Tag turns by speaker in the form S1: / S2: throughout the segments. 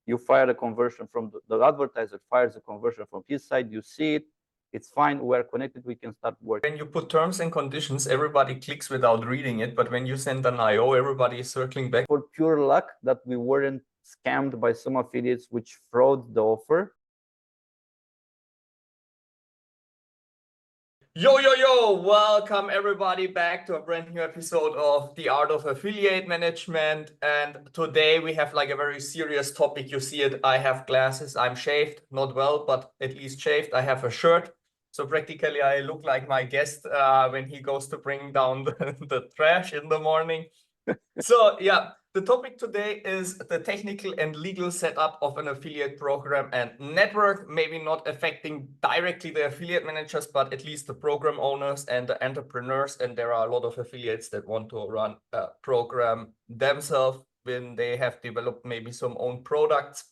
S1: You fire a conversion from the advertiser fires a conversion from his side. You see it. It's fine. We're connected. We can start working.
S2: When you put terms and conditions, everybody clicks without reading it. But when you send an IO, everybody is circling back.
S1: For pure luck that we weren't scammed by some affiliates which fraud the offer.
S2: Yo, yo, yo, welcome everybody back to a brand new episode of The Art of Affiliate Management. And today we have like a very serious topic. You see it, I have glasses, I'm shaved, not well, but at least shaved. I have a shirt. So practically I look like my guest when he goes to bring down the trash in the morning. So yeah, the topic today is the technical and legal setup of an affiliate program and network, maybe not affecting directly the affiliate managers, but at least the program owners and the entrepreneurs. And there are a lot of affiliates that want to run a program themselves when they have developed maybe some own products.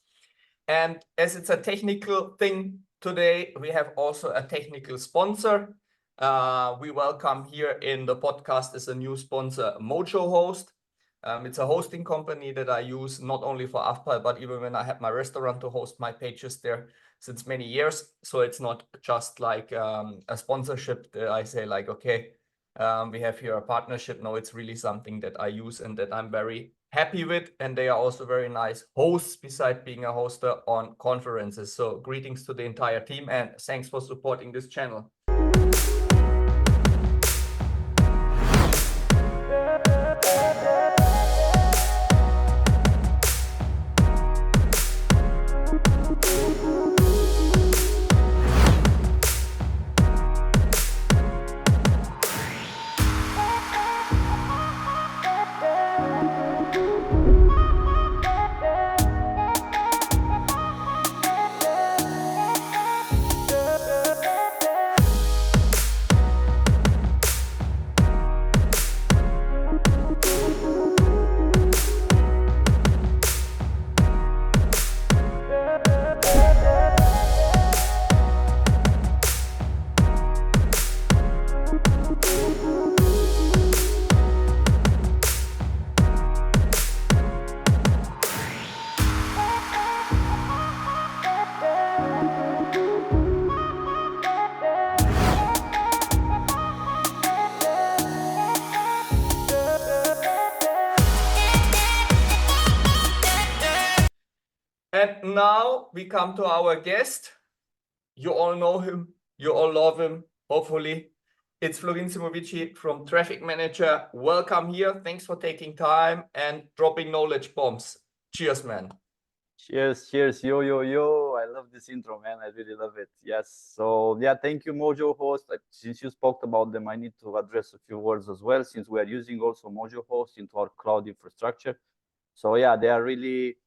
S2: And as it's a technical thing today, we have also a technical sponsor. We welcome here in the podcast as a new sponsor, Mojo Host. It's a hosting company that I use not only for AFPAL, but even when I had my restaurant to host my pages there since many years. So it's not just like a sponsorship that I say like, okay, we have here a partnership. No, it's really something that I use and that I'm very happy with. And they are also very nice hosts besides being a hoster on conferences. So greetings to the entire team and thanks for supporting this channel. And now we come to our guest. You all know him. You all love him, hopefully. It's Florin Simovici from Traffic Manager. Welcome here. Thanks for taking time and dropping knowledge bombs. Cheers, man.
S1: Cheers, cheers. Yo, yo, yo. I love this intro, man. I really love it. Yes. So, yeah, thank you, Mojo Host. Since you spoke about them, I need to address a few words as well, since we are using also Mojo Host into our cloud infrastructure. So, yeah, they are really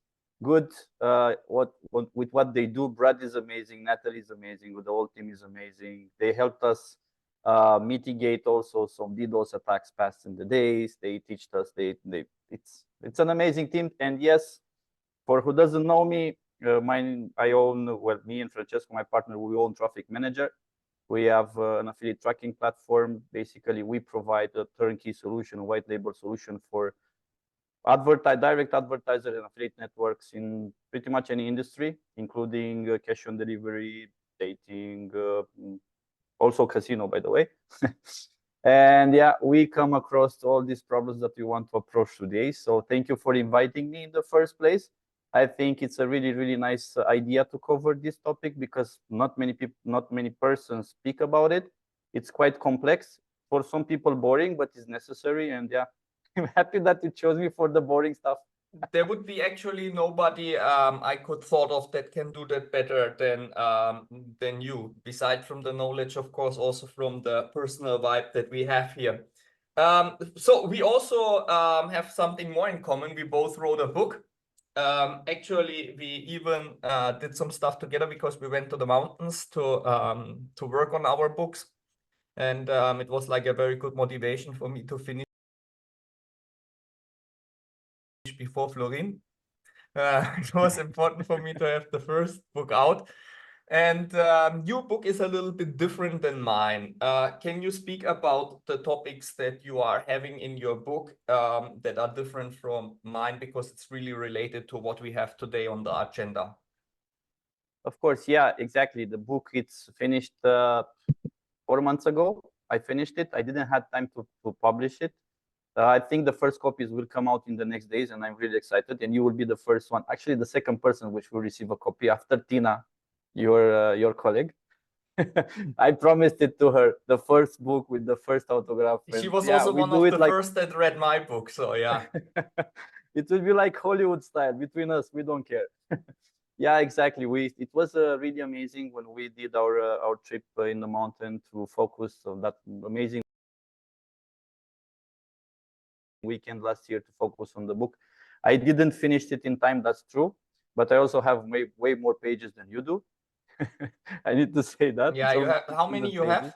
S1: good with what they do. Brad is amazing. Natalie is amazing. The whole team is amazing. They helped us mitigate also some DDoS attacks past in the days. They teach us. It's an amazing team. And yes, for who doesn't know me, me and Francesco, my partner, we own Traffic Manager. We have an affiliate tracking platform. Basically, we provide a turnkey solution, a white label solution for direct advertiser and affiliate networks in pretty much any industry, including cash on delivery, dating, also casino, by the way. And yeah, we come across all these problems that we want to approach today. So thank you for inviting me in the first place. I think it's a really, really nice idea to cover this topic because not many persons speak about it. It's quite complex, for some people boring, but it's necessary. And yeah, I'm happy that you chose me for the boring stuff.
S2: There would be actually nobody I could thought of that can do that better than you. Besides from the knowledge, of course, also from the personal vibe that we have here. So we also have something more in common. We both wrote a book. Actually, we even did some stuff together because we went to the mountains to work on our books, and it was like a very good motivation for me to finish before Florin. It was important for me to have the first book out. And your book is a little bit different than mine. Can you speak about the topics that you are having in your book that are different from mine, because it's really related to what we have today on the agenda?
S1: Of course, yeah, exactly. The book, it's finished 4 months ago. I finished it. I didn't have time to publish it. I think the first copies will come out in the next days, and I'm really excited. And you will be the first one, actually the second person which will receive a copy after Tina, your colleague. I promised it to her, the first book with the first autograph.
S2: She
S1: And
S2: was
S1: yeah,
S2: also
S1: we
S2: one
S1: do
S2: of
S1: it
S2: the
S1: like
S2: first that read my book, so yeah.
S1: it will be like Hollywood style between us. We don't care. Yeah, exactly. It was really amazing when we did our trip in the mountain to focus on that amazing weekend last year to focus on the book. I didn't finish it in time, that's true, but I also have way more pages than you do. I need to say that.
S2: Yeah,
S1: It's
S2: you
S1: almost
S2: have, how many
S1: 600
S2: you
S1: pages.
S2: have?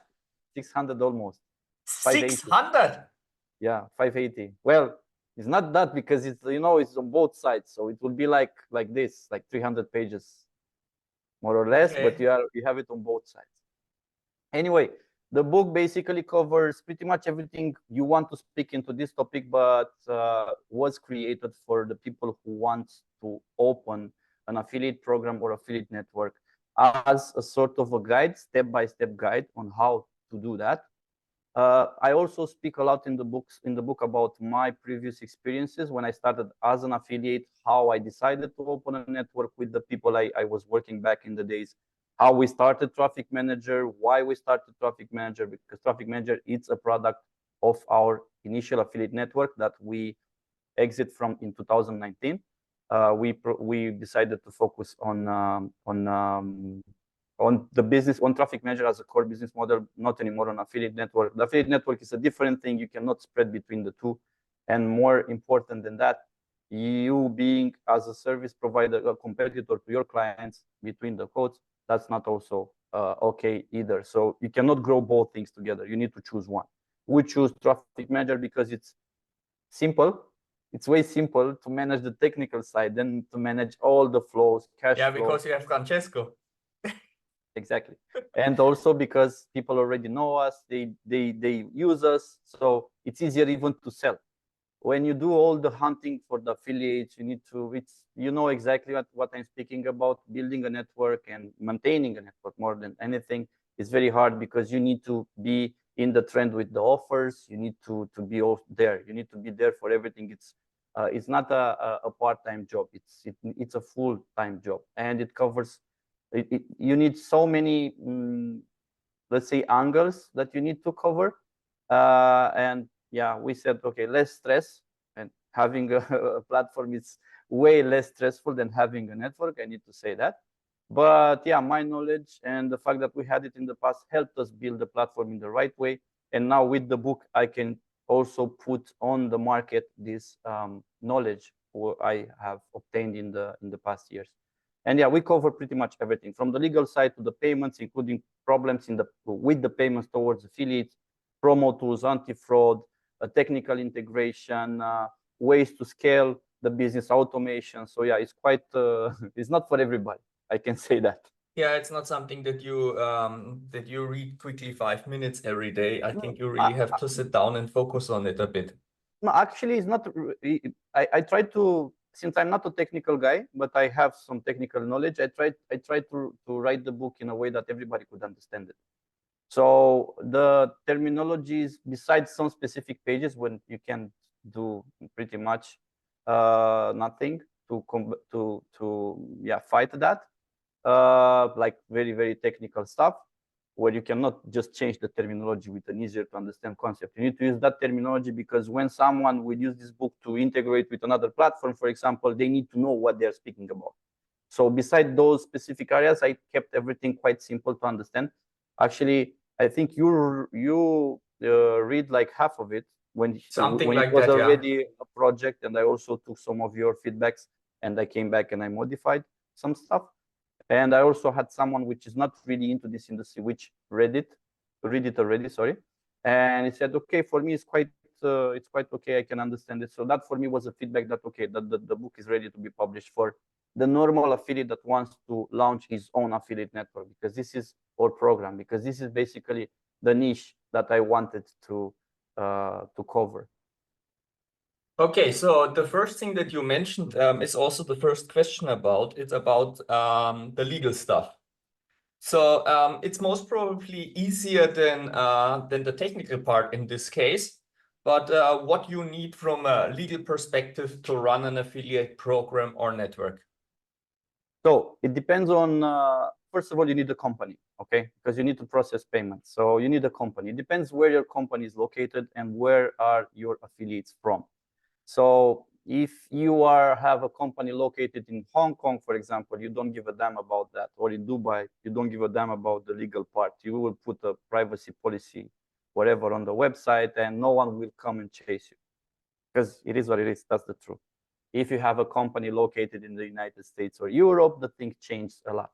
S1: 600 almost. 580.
S2: 600.
S1: Yeah, 580. Well, it's not that because it's it's on both sides, so it will be like this, like 300 pages, more or less. But
S2: Okay.
S1: you have it on both sides. Anyway, the book basically covers pretty much everything you want to speak into this topic, but was created for the people who want to open an affiliate program or affiliate network as a sort of a guide, step-by-step guide on how to do that. I also speak a lot in the book about my previous experiences when I started as an affiliate, how I decided to open a network with the people I was working back in the days, how we started Traffic Manager, why we started Traffic Manager, because Traffic Manager is a product of our initial affiliate network that we exit from in 2019. We decided to focus on the business, on Traffic Manager as a core business model, not anymore on affiliate network. The affiliate network is a different thing. You cannot spread between the two. And more important than that, you being as a service provider, a competitor to your clients between the codes, that's not also okay either. So you cannot grow both things together. You need to choose one. We choose Traffic Manager because it's simple. It's way simple to manage the technical side than to manage all the flows, cash
S2: Yeah,
S1: flow.
S2: because you have Francesco.
S1: Exactly. And also because people already know us, they use us, so it's easier even to sell. When you do all the hunting for the affiliates, you need to, exactly what I'm speaking about. Building a network and maintaining a network more than anything is very hard because you need to be in the trend with the offers. You need to be there. You need to be there for everything. It's not a part-time job. It's a full-time job, and it covers. You need so many, let's say, angles that you need to cover, and yeah, we said, okay, less stress, and having a platform is way less stressful than having a network. I need to say that. But yeah, my knowledge and the fact that we had it in the past helped us build the platform in the right way. And now with the book, I can also put on the market this knowledge I have obtained in the past years. And yeah, we cover pretty much everything from the legal side to the payments, including problems with the payments towards affiliates, promo tools, anti-fraud, technical integration, ways to scale the business, automation. So yeah, it's quite, it's not for everybody. I can say that.
S2: Yeah, it's not something that you read quickly 5 minutes every day. I think you really have to sit down and focus on it a bit.
S1: No, actually, it's not. I try to, since I'm not a technical guy, but I have some technical knowledge. I try to write the book in a way that everybody could understand it. So the terminologies, besides some specific pages when you can do pretty much nothing to fight that, like very technical stuff, where you cannot just change the terminology with an easier to understand concept. You need to use that terminology because when someone will use this book to integrate with another platform, for example, they need to know what they're speaking about. So beside those specific areas, I kept everything quite simple to understand. Actually, I think you read like half of it when
S2: Something
S1: it
S2: like
S1: was
S2: that, yeah.
S1: already a project, and I also took some of your feedbacks and I came back and I modified some stuff. And I also had someone which is not really into this industry, which read it already, sorry. And he said, okay, for me, it's quite okay. I can understand it. So that for me was a feedback that, okay, the book is ready to be published for the normal affiliate that wants to launch his own affiliate network, because this is our program, because this is basically the niche that I wanted to cover.
S2: Okay, so the first thing that you mentioned is also the first question about. It's about the legal stuff. So it's most probably easier than the technical part in this case. But what you need from a legal perspective to run an affiliate program or network?
S1: So it depends on, first of all, you need a company, okay? Because you need to process payments. So you need a company. It depends where your company is located and where are your affiliates from. So if you have a company located in Hong Kong, for example, you don't give a damn about that, or in Dubai, you don't give a damn about the legal part. You will put a privacy policy, whatever, on the website, and no one will come and chase you, because it is what it is. That's the truth. If you have a company located in the United States or Europe, the thing changes a lot.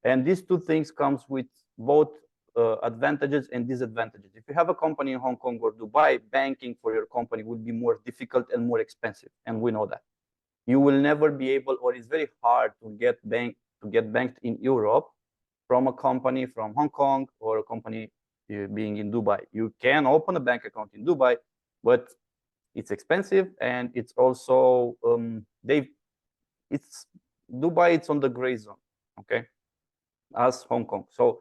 S1: And these two things comes with both advantages and disadvantages. If you have a company in Hong Kong or Dubai, banking for your company will be more difficult and more expensive, and we know that. You will never be able, or it's very hard to get banked in Europe from a company from Hong Kong or a company being in Dubai. You can open a bank account in Dubai, but it's expensive, and it's also Dubai. It's on the gray zone, okay, as Hong Kong. So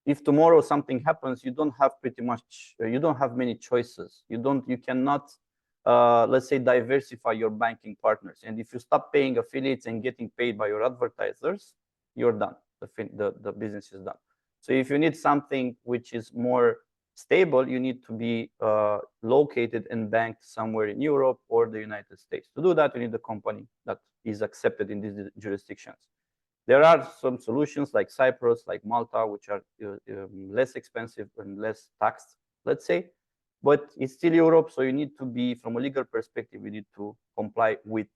S1: if tomorrow something happens, you don't have you don't have many choices. You cannot, let's say, diversify your banking partners. And if you stop paying affiliates and getting paid by your advertisers, you're done. The business is done. So if you need something which is more stable, you need to be located and banked somewhere in Europe or the United States. To do that, you need a company that is accepted in these jurisdictions. There are some solutions like Cyprus, like Malta, which are less expensive and less taxed, let's say, but it's still Europe. So you need to be, from a legal perspective, you need to comply with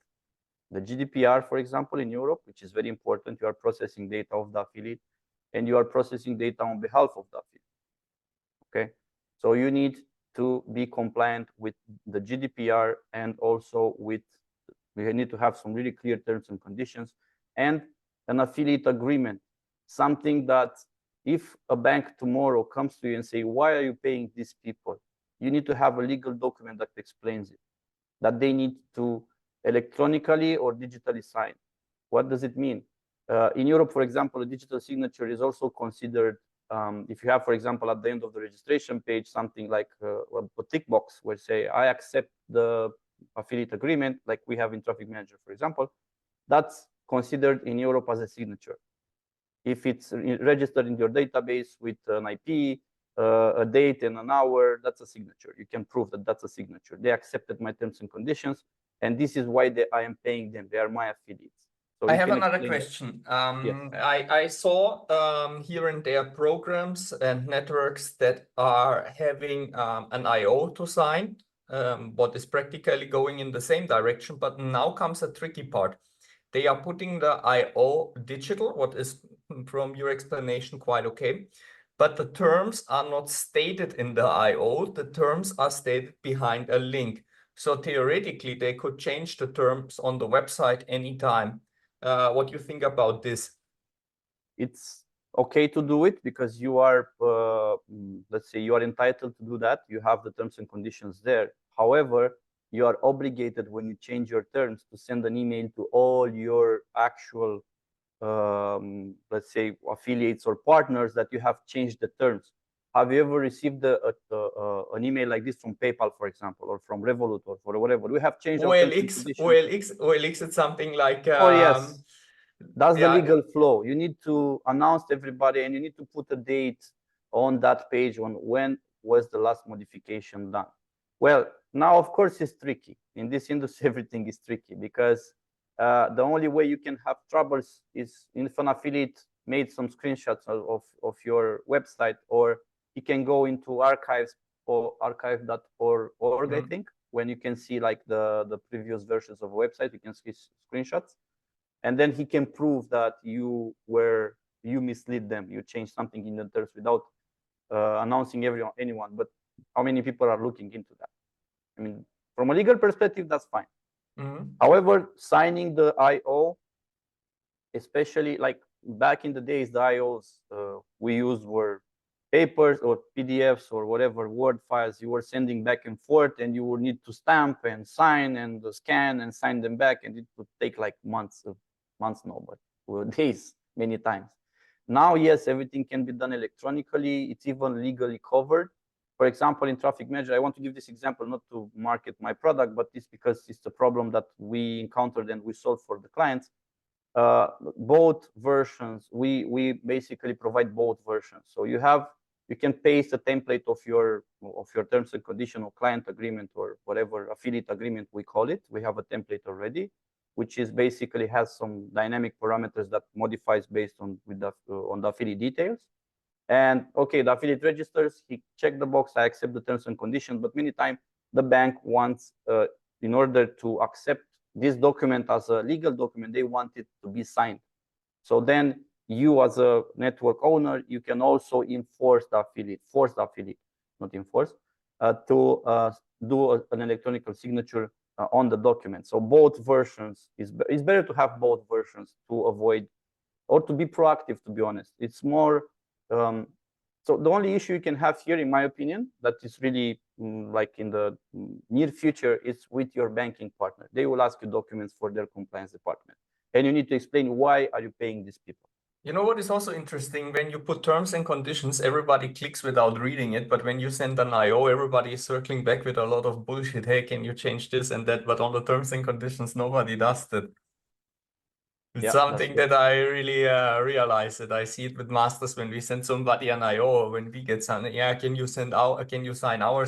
S1: the GDPR, for example, in Europe, which is very important. You are processing data of the affiliate, and you are processing data on behalf of the affiliate. Okay, so you need to be compliant with the GDPR, and also we need to have some really clear terms and conditions, and an affiliate agreement, something that if a bank tomorrow comes to you and say, why are you paying these people? You need to have a legal document that explains it, that they need to electronically or digitally sign. What does it mean? In Europe, for example, a digital signature is also considered, if you have, for example, at the end of the registration page, something like a tick box where say, I accept the affiliate agreement, like we have in Traffic Manager, for example, that's considered in Europe as a signature. If it's registered in your database with an IP, a date and an hour, that's a signature. You can prove that that's a signature. They accepted my terms and conditions, and this is why I am paying them. They are my affiliates. So
S2: I have another question.
S1: Yes.
S2: I saw here and there programs and networks that are having an IO to sign, what is practically going in the same direction, but now comes a tricky part. They are putting the IO digital, what is, from your explanation, quite okay. But the terms are not stated in the IO. The terms are stated behind a link. So theoretically, they could change the terms on the website anytime. What do you think about this?
S1: It's okay to do it because you are, let's say, you are entitled to do that. You have the terms and conditions there. However, you are obligated, when you change your terms, to send an email to all your actual, let's say, affiliates or partners that you have changed the terms. Have you ever received an email like this from PayPal, for example, or from Revolut, or for whatever? We have changed our terms and conditions.
S2: OLX, it's something like...
S1: Oh, yes. That's the
S2: yeah.
S1: legal flow. You need to announce to everybody, and you need to put a date on that page on when was the last modification done. Well, now, of course, it's tricky. In this industry, everything is tricky, because the only way you can have troubles is if an affiliate made some screenshots of your website, or you can go into archives or archive.org, I think, when you can see like the previous versions of a website, you can see screenshots. And then he can prove that you misled them. You changed something in the terms without announcing anyone. But how many people are looking into that? I mean, from a legal perspective, that's fine. However, signing the IO especially like back in the days, the IOs we used were papers or PDFs or whatever Word files you were sending back and forth, and you would need to stamp and sign and scan and sign them back, and it would take like months, no, but days many times. Now, yes, everything can be done electronically. It's even legally covered. For example, in Traffic Manager, I want to give this example not to market my product, but it's because it's a problem that we encountered and we solved for the clients. Both versions, we basically provide both versions. So you can paste a template of your terms and conditions or client agreement or whatever affiliate agreement we call it. We have a template already, which is basically has some dynamic parameters that modifies based on the affiliate details. And okay, the affiliate registers, he checked the box, I accept the terms and conditions, but many times the bank wants, in order to accept this document as a legal document, they want it to be signed. So then you as a network owner, you can also force the affiliate, not enforce, to do an electronic signature on the document. So both versions, it's better to have both versions to avoid, or to be proactive, to be honest. It's more, so the only issue you can have here, in my opinion, that is really like in the near future, is with your banking partner. They will ask you documents for their compliance department, and you need to explain why are you paying these people.
S2: You know what is also interesting? When you put terms and conditions, everybody clicks without reading it. But when you send an IO, everybody is circling back with a lot of bullshit. Hey, can you change this and that? But on the terms and conditions, nobody does that. It's something that I really realize that I see it with masters when we send somebody an IO, when we get something, yeah, can you sign ours?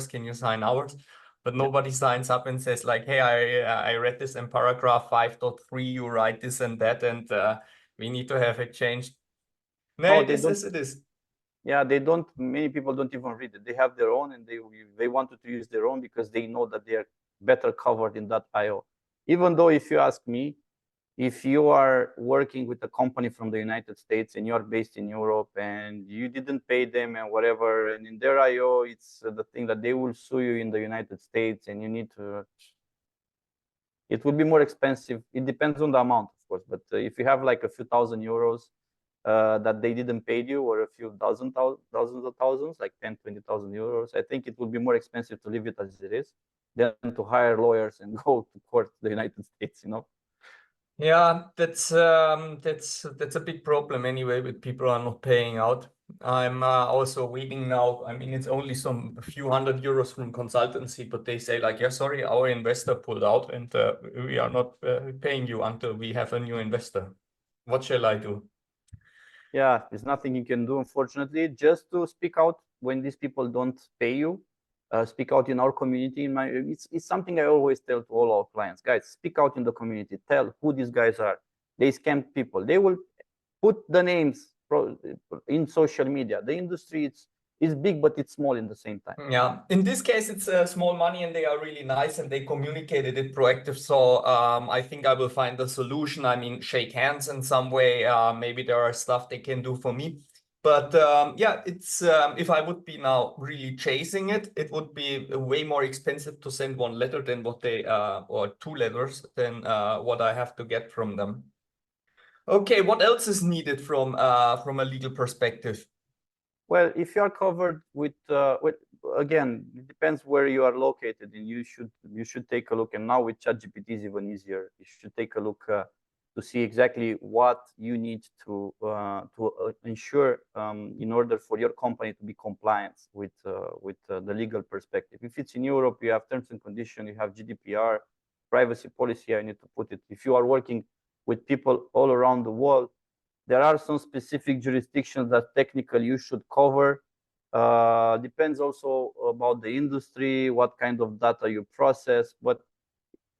S2: Can you sign ours? But nobody signs up and says like, hey, I read this in paragraph 5.3, you write this and that, and we need to have it changed. No, it is as it is.
S1: Yeah, they don't, many people don't even read it. They have their own, and they wanted to use their own because they know that they are better covered in that IO. Even though, if you ask me, if you are working with a company from the United States and you are based in Europe and you didn't pay them and whatever, and in their IO, it's the thing that they will sue you in the United States, and you need to, it will be more expensive. It depends on the amount, of course, but if you have like a few thousand euros that they didn't pay you, or a few dozens of thousands, like 10, 20,000 euros, I think it will be more expensive to leave it as it is than to hire lawyers and go to court in the United States, you know?
S2: Yeah, that's a big problem anyway, with people are not paying out. I'm also waiting now. I mean, it's only a few hundred euros from consultancy, but they say like, yeah, sorry, our investor pulled out, and we are not paying you until we have a new investor. What shall I do?
S1: Yeah, there's nothing you can do, unfortunately. Just to speak out when these people don't pay you. Speak out in our community. It's something I always tell to all our clients. Guys, speak out in the community. Tell who these guys are. They scam people. They will put the names in social media. The industry is big, but it's small in the same time.
S2: Yeah, in this case, it's small money, and they are really nice, and they communicated it proactive. So I think I will find a solution. I mean, shake hands in some way. Maybe there are stuff they can do for me. But yeah, it's if I would be now really chasing it, it would be way more expensive to send one letter than what they or two letters than what I have to get from them. Okay, what else is needed from a legal perspective?
S1: Well, if you are covered with again, it depends where you are located, and you should take a look. And now with ChatGPT is even easier. You should take a look to see exactly what you need to ensure in order for your company to be compliant with the legal perspective. If it's in Europe, you have terms and conditions, you have GDPR, privacy policy. I need to put it. If you are working with people all around the world, there are some specific jurisdictions that technically you should cover. Depends also about the industry, what kind of data you process, but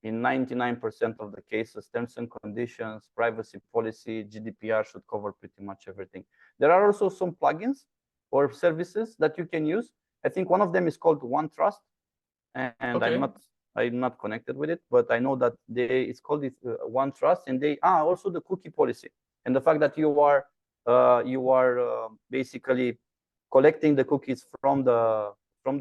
S1: in 99% of the cases, terms and conditions, privacy policy, GDPR should cover pretty much everything. There are also some plugins or services that you can use. I think one of them is called OneTrust, and okay. I'm not connected with it, but I know that it's called OneTrust, and they also the cookie policy, and the fact that you are basically collecting the cookies from the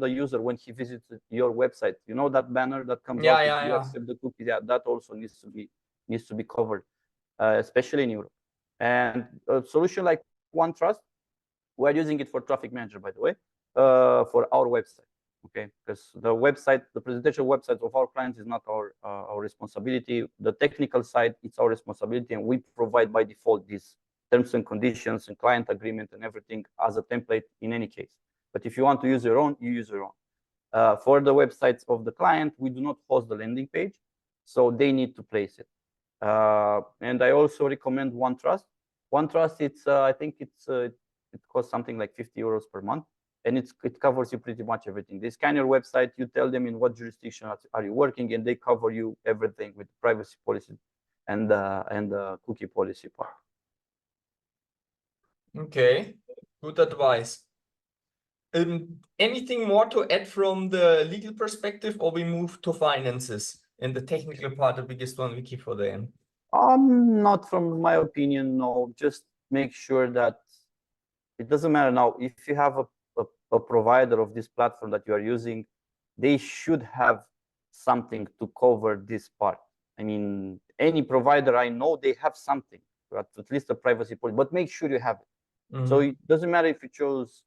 S1: user when he visits your website. You know that banner that comes out if you accept the cookies. Yeah, that also needs to be covered, especially in Europe. And a solution like OneTrust, we're using it for Traffic Manager, by the way, for our website. Okay, because the website, the presentation websites of our clients is not our responsibility. The technical side, it's our responsibility, and we provide by default these terms and conditions and client agreement and everything as a template in any case. But if you want to use your own, you use your own. For the websites of the client, we do not host the landing page, so they need to place it. And I also recommend OneTrust. OneTrust, it's I think it costs something like 50 euros per month, and it covers you pretty much everything. They scan your website, you tell them in what jurisdiction are you working, and they cover you everything with privacy policy and the cookie policy part.
S2: Okay, good advice. Anything more to add from the legal perspective, or we move to finances and the technical part, the biggest one we keep for the end?
S1: Not from my opinion, no. Just make sure that it doesn't matter now if you have a provider of this platform that you are using, they should have something to cover this part. I mean, any provider I know, they have something, at least a privacy policy, but make sure you have it.
S2: Mm-hmm.
S1: So it doesn't matter if you chose,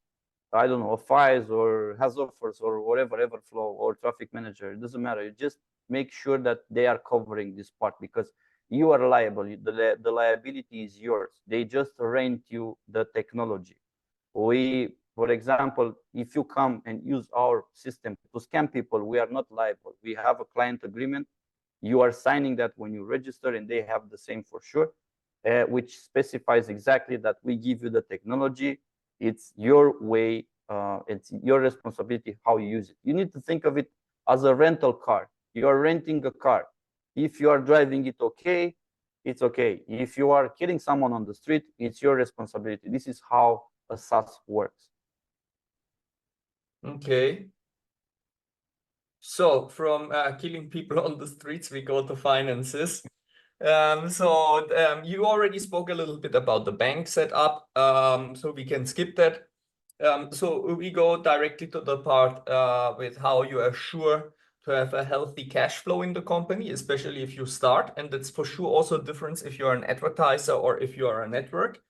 S1: I don't know, a FIS or has offers or whatever, Everflow or Traffic Manager. It doesn't matter. You just make sure that they are covering this part, because you are liable. The liability is yours. They just rent you the technology. For example, if you come and use our system to scam people, we are not liable. We have a client agreement. You are signing that when you register, and they have the same for sure, which specifies exactly that we give you the technology. It's your way. It's your responsibility how you use it. You need to think of it as a rental car. You are renting a car. If you are driving it okay, it's okay. If you are killing someone on the street, it's your responsibility. This is how a SaaS works.
S2: Okay. So from killing people on the streets, we go to finances. You already spoke a little bit about the bank setup, so we can skip that. So we go directly to the part with how you are sure to have a healthy cash flow in the company, especially if you start. And that's for sure also a difference if you're an advertiser or if you are a network.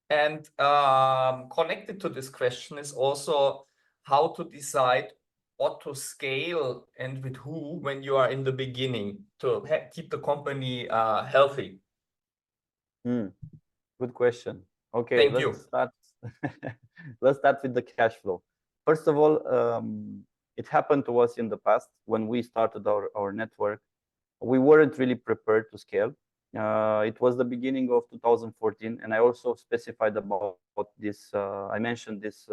S2: And connected to this question is also how to decide what to scale and with who when you are in the beginning to keep the company healthy.
S1: Good question. Okay,
S2: Thank
S1: let's
S2: you.
S1: start. Let's start with the cash flow. First of all, it happened to us in the past when we started our network. We weren't really prepared to scale. It was the beginning of 2014, and I also specified about this. I mentioned this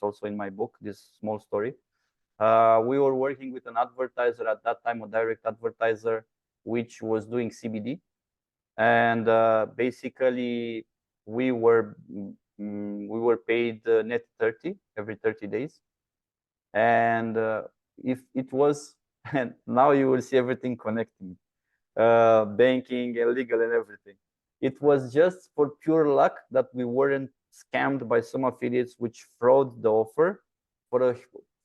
S1: also in my book, this small story. We were working with an advertiser at that time, a direct advertiser, which was doing CBD, and basically we were paid net 30 every 30 days, and if it was, and now you will see everything connecting. Banking and legal and everything. It was just for pure luck that we weren't scammed by some affiliates which fraud the offer for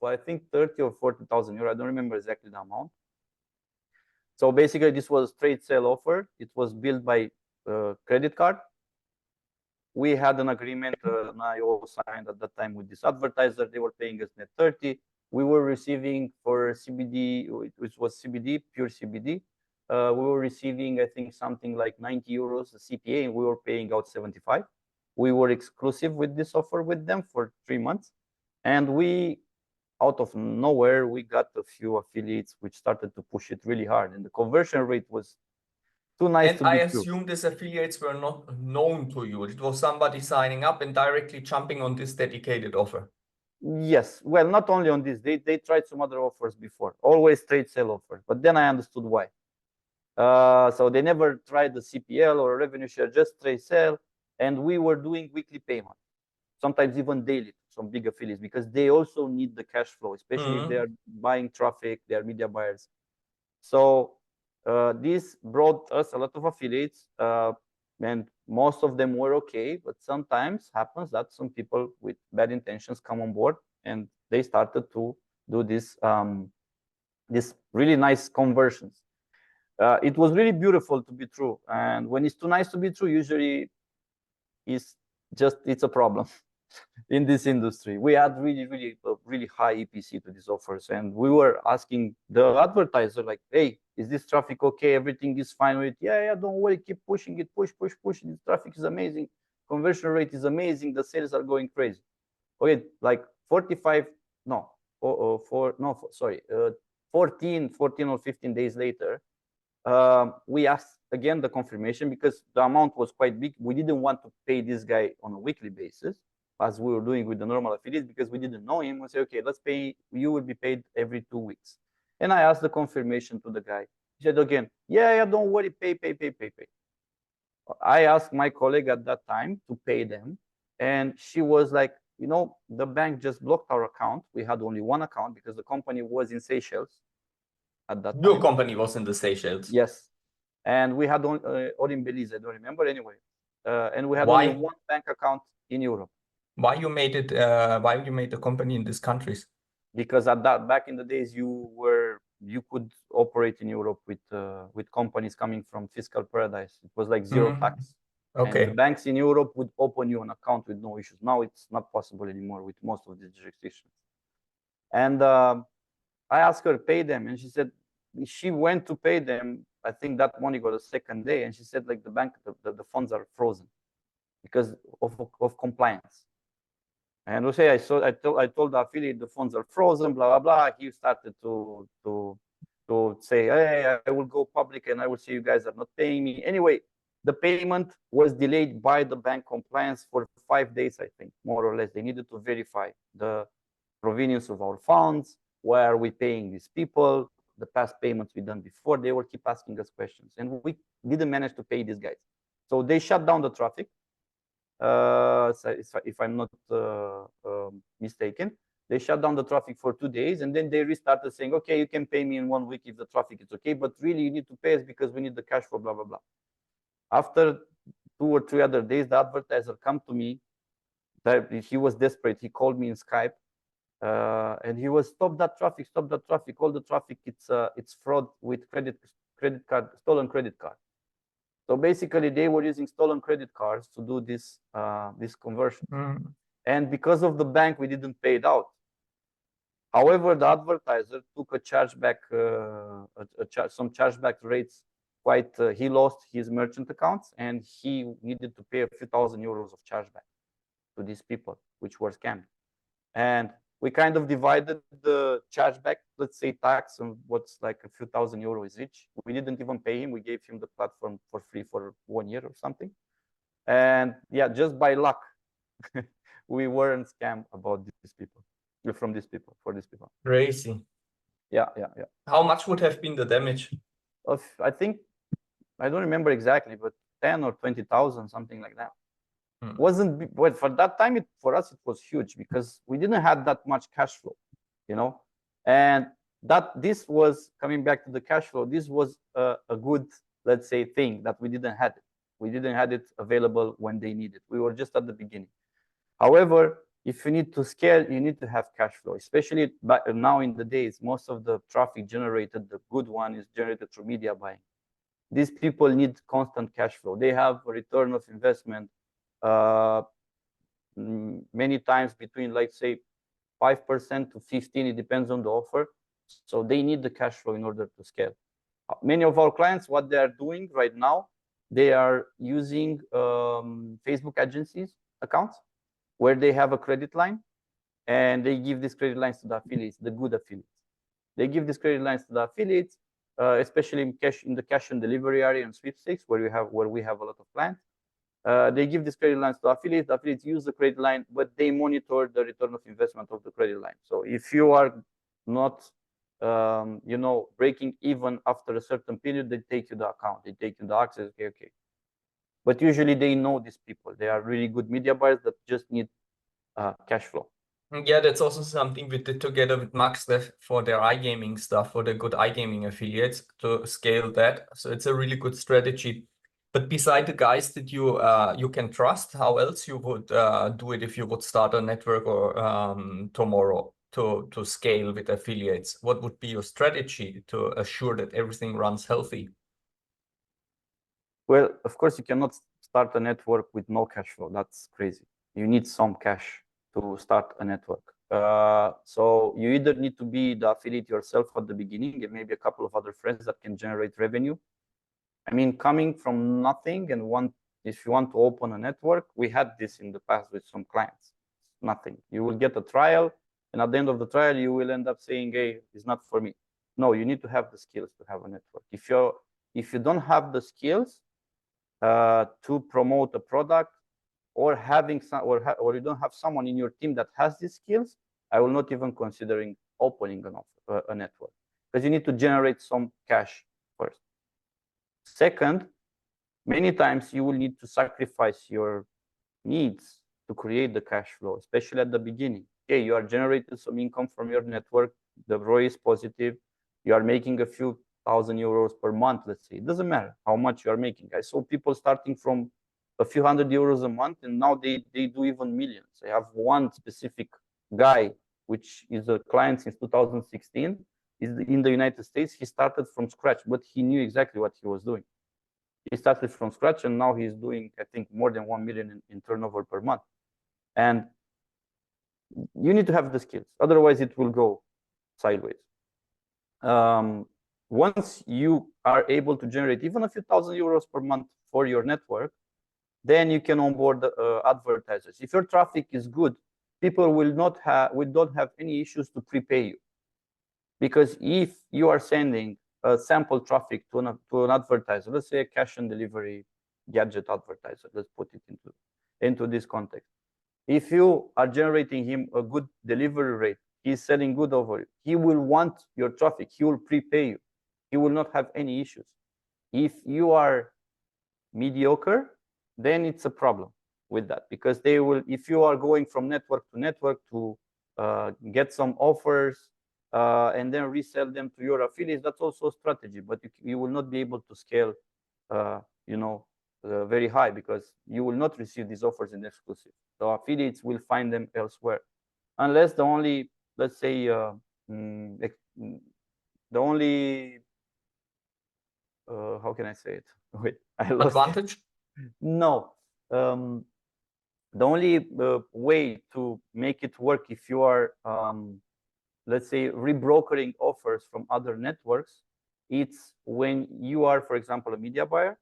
S1: I think 30 or 40,000 euro. I don't remember exactly the amount. So basically, this was a straight sale offer. It was billed by credit card. We had an agreement, an IO signed at that time with this advertiser. They were paying us net 30. We were receiving for CBD, which was CBD, pure CBD. We were receiving, I think, something like 90 euros a CPA, and we were paying out 75. We were exclusive with this offer with them for 3 months. And we, out of nowhere, we got a few affiliates which started to push it really hard. And the conversion rate was too nice to be true.
S2: And I assume these affiliates were not known to you. It was somebody signing up and directly jumping on this dedicated offer.
S1: Yes. Well, not only on this. They tried some other offers before. Always trade sale offers. But then I understood why. So they never tried the CPL or revenue share, just trade sale. And we were doing weekly payment, sometimes even daily, some big affiliates, because they also need the cash flow, especially if they are buying traffic, they are media buyers. So this brought us a lot of affiliates, and most of them were okay. But sometimes happens that some people with bad intentions come on board, and they started to do this really nice conversions. It was really beautiful to be true, and when it's too nice to be true, usually is just, it's a problem in this industry. We had really high EPC to these offers, and we were asking the advertiser like, hey, is this traffic okay? Everything is fine with it? Yeah, don't worry, keep pushing it, push. This traffic is amazing, conversion rate is amazing, the sales are going crazy. Okay, like 14 or 15 days later, we asked again the confirmation because the amount was quite big. We didn't want to pay this guy on a weekly basis as we were doing with the normal affiliates because we didn't know him. We said, okay, let's pay, you will be paid every 2 weeks. And I asked the confirmation to the guy. He said again, yeah, don't worry, pay. I asked my colleague at that time to pay them. And she was like, the bank just blocked our account. We had only one account because the company was in Seychelles at that time.
S2: Your company was in the Seychelles?
S1: Yes. And we had or in Belize, I don't remember anyway. And we had only one bank account in Europe.
S2: Why you made it? Why you made the company in these countries?
S1: Because back in the days, you could operate in Europe with companies coming from fiscal paradise. It was like zero tax.
S2: Okay.
S1: And the banks in Europe would open you an account with no issues. Now it's not possible anymore with most of these jurisdictions. And I asked her, pay them. And she said, she went to pay them. I think that money got a second day. And she said, like, the bank, the funds are frozen because of compliance. And we say, I told the affiliate the funds are frozen, blah, blah, blah. He started to say, hey, I will go public and I will see you guys are not paying me. Anyway, the payment was delayed by the bank compliance for 5 days, I think, more or less. They needed to verify the provenience of our funds. Why are we paying these people? The past payments we done before. They will keep asking us questions. And we didn't manage to pay these guys. So they shut down the traffic. If I'm not mistaken, they shut down the traffic for 2 days, and then they restarted saying, okay, you can pay me in 1 week if the traffic is okay, but really you need to pay us because we need the cash flow, blah, blah, blah. After 2 or 3 other days, the advertiser come to me. He was desperate. He called me in Skype, and he was, stop that traffic, all the traffic, it's fraud with credit card, stolen credit card. So basically, they were using stolen credit cards to do this conversion. And because of the bank, we didn't pay it out. However, the advertiser took a chargeback, some chargeback rates. He lost his merchant accounts, and he needed to pay a few thousand euros of chargeback to these people, which were scammed. And we kind of divided the chargeback, let's say, tax on what's like a few thousand euros each. We didn't even pay him. We gave him the platform for free for 1 year or something. And yeah, just by luck, we weren't scammed about these people, for these people.
S2: Crazy.
S1: Yeah.
S2: How much would have been the damage?
S1: I think, I don't remember exactly, but 10 or 20,000, something like that. Wasn't, well, for that time, for us, it was huge because we didn't have that much cash flow, and this was coming back to the cash flow. This was a good, let's say, thing that we didn't have it. We didn't have it available when they needed. We were just at the beginning. However, if you need to scale, you need to have cash flow, especially now in the days, most of the traffic generated, the good one is generated through media buying. These people need constant cash flow. They have a return of investment many times between, like, say, 5% to 15%. It depends on the offer. So they need the cash flow in order to scale. Many of our clients, what they are doing right now, they are using Facebook agencies accounts where they have a credit line, and they give these credit lines to the affiliates, the good affiliates. They give these credit lines to the affiliates, especially in the cash and delivery area and sweepstakes, where we have a lot of clients. They give these credit lines to affiliates. The affiliates use the credit line, but they monitor the return of investment of the credit line. So if you are not, breaking even after a certain period, they take you the account, they take you the access. Okay. But usually they know these people. They are really good media buyers that just need cash flow.
S2: Yeah, that's also something we did together with Max for their iGaming stuff, for the good iGaming affiliates, to scale that. So it's a really good strategy. But beside the guys that you can trust, how else you would do it if you would start a network or tomorrow to scale with affiliates? What would be your strategy to assure that everything runs healthy?
S1: Well, of course, you cannot start a network with no cash flow. That's crazy. You need some cash to start a network. So you either need to be the affiliate yourself at the beginning and maybe a couple of other friends that can generate revenue. I mean, coming from nothing and if you want to open a network, we had this in the past with some clients. Nothing. You will get a trial, and at the end of the trial, you will end up saying, "Hey, it's not for me." No, you need to have the skills to have a network. If you don't have the skills to promote a product, or having some, or you don't have someone in your team that has these skills, I will not even considering opening a network, because you need to generate some cash first. Second, many times you will need to sacrifice your needs to create the cash flow, especially at the beginning. Okay, you are generating some income from your network, the ROI is positive, you are making a few €1,000 per month, let's say. It doesn't matter how much you are making. I saw people starting from a few €100 a month, and now they do even millions. I have one specific guy, which is a client since 2016, is in the United States. He started from scratch, but he knew exactly what he was doing. He started from scratch, and now he's doing, I think, more than 1 million in turnover per month. And you need to have the skills, otherwise it will go sideways. Once you are able to generate even a few €1,000 per month for your network, then you can onboard advertisers. If your traffic is good, people will don't have any issues to prepay you, because if you are sending sample traffic to an advertiser, let's say a cash and delivery gadget advertiser, let's put it into this context. If you are generating him a good delivery rate, he's selling good over it, he will want your traffic, he will prepay you, he will not have any issues. If you are mediocre, then it's a problem with that, because they will, if you are going from network to get some offers and then resell them to your affiliates, that's also a strategy, but you will not be able to scale very high, because you will not receive these offers in exclusive. So affiliates will find them elsewhere, unless the only, let's say, the only how can I say it? Wait, I lost
S2: advantage.
S1: No, the only way to make it work, if you are let's say rebrokering offers from other networks, it's when you are, for example, a media buyer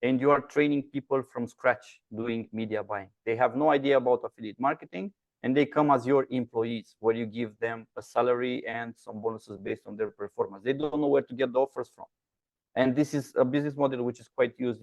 S1: and you are training people from scratch doing media buying. They have no idea about affiliate marketing, and they come as your employees, where you give them a salary and some bonuses based on their performance. They don't know where to get the offers from. And this is a business model which is quite used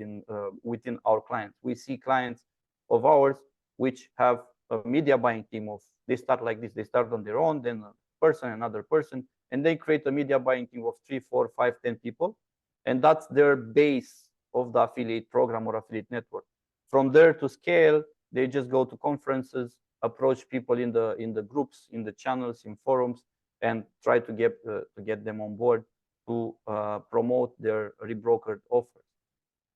S1: within our clients. We see clients of ours which have a media buying team of, they start like this, they start on their own, then a person, another person, and they create a media buying team of 3, 4, 5, 10 people. And that's their base of the affiliate program or affiliate network. From there to scale, they just go to conferences, approach people in the groups, in the channels, in forums, and try to get them on board to promote their rebrokered offers.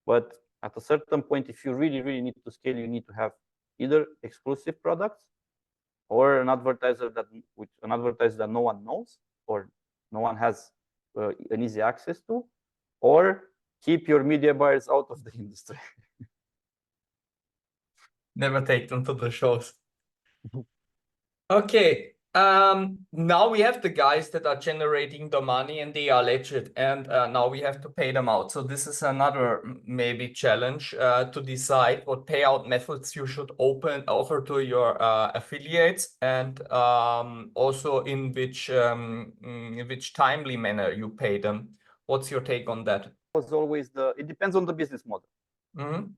S1: But at a certain point, if you really need to scale, you need to have either exclusive products or an advertiser that no one knows or no one has an easy access to, or keep your media buyers out of the industry.
S2: Never take them to the shows. Okay. Now we have the guys that are generating the money and they are legit, and now we have to pay them out. So this is another maybe challenge to decide what payout methods you should offer to your affiliates, and also in which timely manner you pay them. What's your take on that?
S1: It depends on the business model.
S2: Mm-hmm.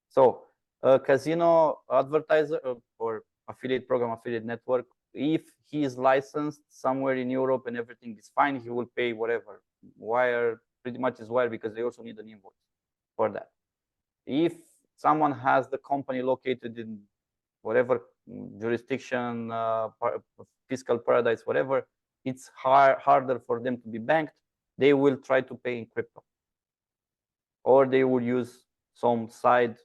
S1: So a casino advertiser or affiliate program, affiliate network, if he is licensed somewhere in Europe and everything is fine, he will pay whatever. Wire, pretty much is wire, because they also need an invoice for that. If someone has the company located in whatever jurisdiction, fiscal paradise, whatever, it's harder for them to be banked. They will try to pay in crypto, or they will use some side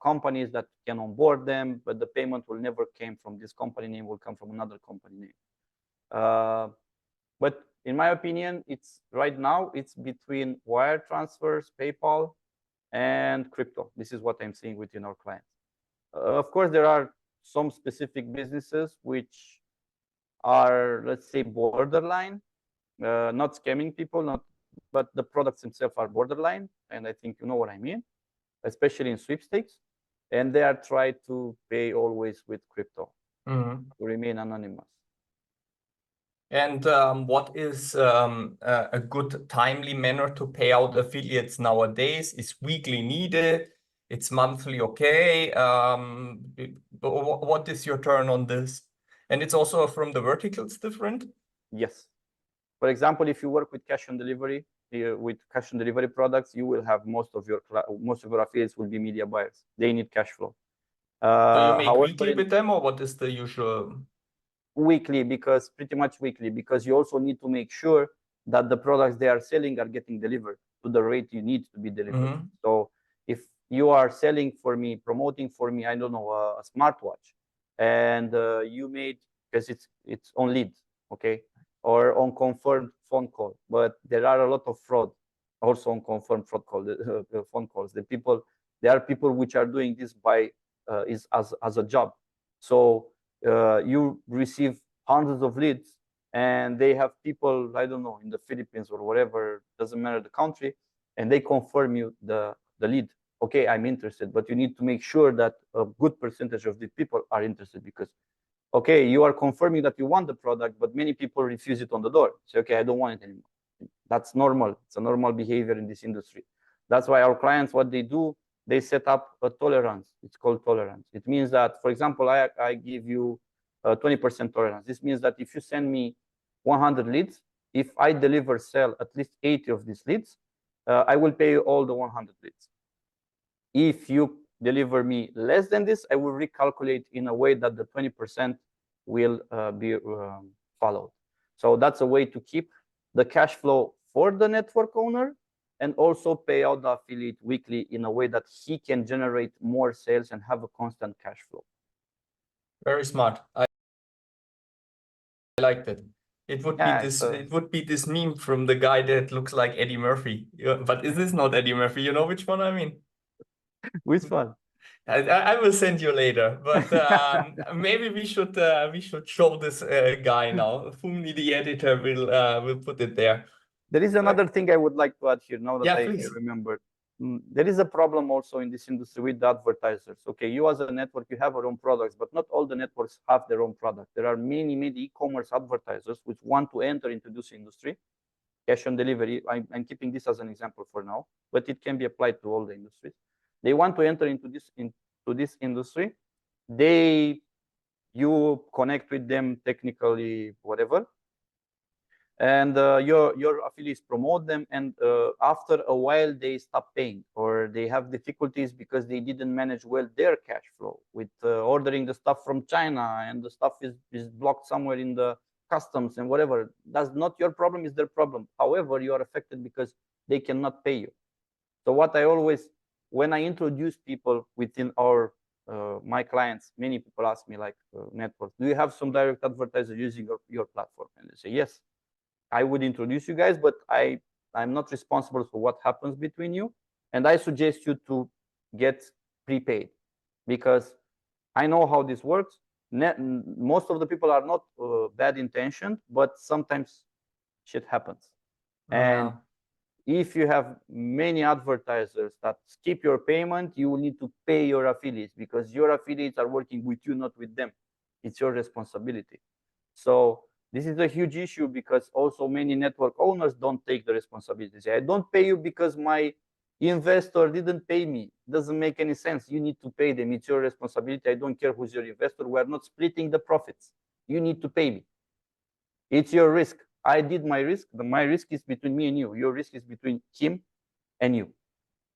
S1: companies that can onboard them, but the payment will never came from this company name, will come from another company name. But in my opinion, it's right now, it's between wire transfers, PayPal, and crypto. This is what I'm seeing within our clients. Of course, there are some specific businesses which are, let's say, borderline, not scamming people, but the products themselves are borderline, and I think you know what I mean, especially in sweepstakes, and they are trying to pay always with crypto to remain anonymous.
S2: And what is a good timely manner to pay out affiliates nowadays? Is weekly needed? It's monthly, okay? What is your turn on this? And it's also from the verticals different?
S1: Yes. For example, if you work with cash on delivery, with cash on delivery products, you will have most of your affiliates will be media buyers. They need cash flow.
S2: So you make weekly with them, or what is the usual?
S1: Weekly, because pretty much weekly, because you also need to make sure that the products they are selling are getting delivered to the rate you need to be delivered. So if you are selling for me, promoting for me, I don't know, a smartwatch, and you made, because it's on lead, okay, or on confirmed phone call, but there are a lot of fraud also on confirmed fraud call, phone calls. There are people which are doing this by as a job. So you receive hundreds of leads, and they have people, I don't know, in the Philippines or whatever, doesn't matter the country, and they confirm you the lead. Okay, I'm interested, but you need to make sure that a good percentage of the people are interested, because okay, you are confirming that you want the product, but many people refuse it on the door. Say, okay, I don't want it anymore. That's normal. It's a normal behavior in this industry. That's why our clients, what they do, they set up a tolerance. It's called tolerance. It means that, for example, I give you 20% tolerance. This means that if you send me 100 leads, if I sell at least 80 of these leads, I will pay you all the 100 leads. If you deliver me less than this, I will recalculate in a way that the 20% will be followed. So that's a way to keep the cash flow for the network owner, and also pay out the affiliate weekly in a way that he can generate more sales and have a constant cash flow.
S2: Very smart. I like that. It would be this. It would be this meme from the guy that looks like Eddie Murphy. But is this not Eddie Murphy? You know which one I mean?
S1: Which one?
S2: I will send you later, but maybe we should show this guy now. Fumni, the editor, will put it there.
S1: There is another thing I would like to add here now that I remember. There is a problem also in this industry with the advertisers. Okay, you as a network, you have your own products, but not all the networks have their own product. There are many e-commerce advertisers which want to enter into this industry, cash on delivery. I'm keeping this as an example for now, but it can be applied to all the industries. They want to enter into this industry. You connect with them technically, whatever, and your affiliates promote them, and after a while they stop paying, or they have difficulties because they didn't manage well their cash flow with ordering the stuff from China, and the stuff is blocked somewhere in the customs and whatever. That's not your problem, it's their problem. However, you are affected because they cannot pay you. So what I always, when I introduce people within our my clients, many people ask me, like, network, do you have some direct advertisers using your platform? And they say yes. I would introduce you guys, but I'm not responsible for what happens between you. And I suggest you to get prepaid, because I know how this works. Most of the people are not bad intentioned, but sometimes shit happens. And if you have many advertisers that skip your payment, you will need to pay your affiliates, because your affiliates are working with you, not with them. It's your responsibility. So this is a huge issue, because also many network owners don't take the responsibility. Say, I don't pay you because my investor didn't pay me. Doesn't make any sense. You need to pay them. It's your responsibility. I don't care who's your investor. We're not splitting the profits. You need to pay me. It's your risk. I did my risk. My risk is between me and you. Your risk is between him and you.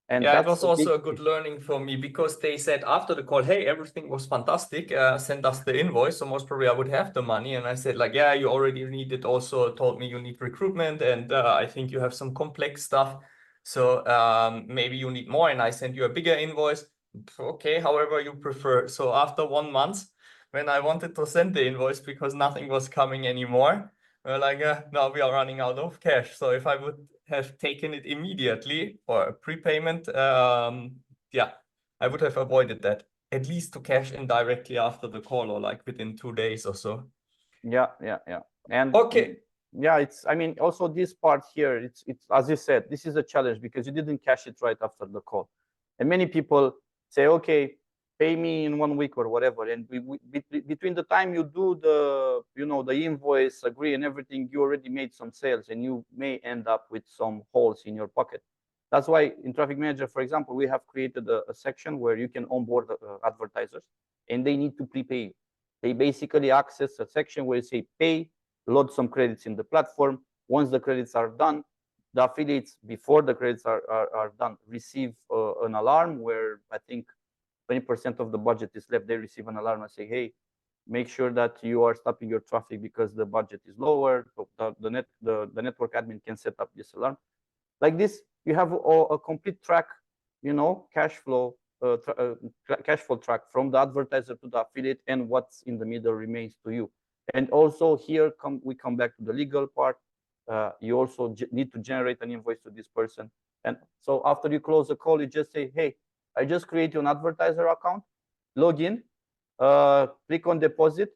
S1: And
S2: yeah, it was also a good learning for me, because they said after the call, hey, everything was fantastic. Send us the invoice. So most probably I would have the money. And I said, like, yeah, you already need it. Also told me you need recruitment, and I think you have some complex stuff. So maybe you need more, and I send you a bigger invoice. Okay, however you prefer. So after 1 month, when I wanted to send the invoice because nothing was coming anymore, we're like, now we are running out of cash. So if I would have taken it immediately for a prepayment, yeah, I would have avoided that. At least to cash in directly after the call or like within 2 days or so.
S1: Yeah. And
S2: okay.
S1: Yeah, I mean, also this part here, it's as you said, this is a challenge because you didn't cash it right after the call. And many people say, okay, pay me in 1 week or whatever. And between the time you do the, the invoice, agree and everything, you already made some sales and you may end up with some holes in your pocket. That's why in Traffic Manager, for example, we have created a section where you can onboard advertisers and they need to prepay you. They basically access a section where you say pay, load some credits in the platform. Once the credits are done, the affiliates, before the credits are done, receive an alarm where I think 20% of the budget is left. They receive an alarm and say, hey, make sure that you are stopping your traffic because the budget is lower. So the network admin can set up this alarm. Like this, you have a complete track, cash flow track from the advertiser to the affiliate, and what's in the middle remains to you. And also here we come back to the legal part. You also need to generate an invoice to this person. And so after you close the call, you just say, hey, I just create an advertiser account, log in, click on deposit,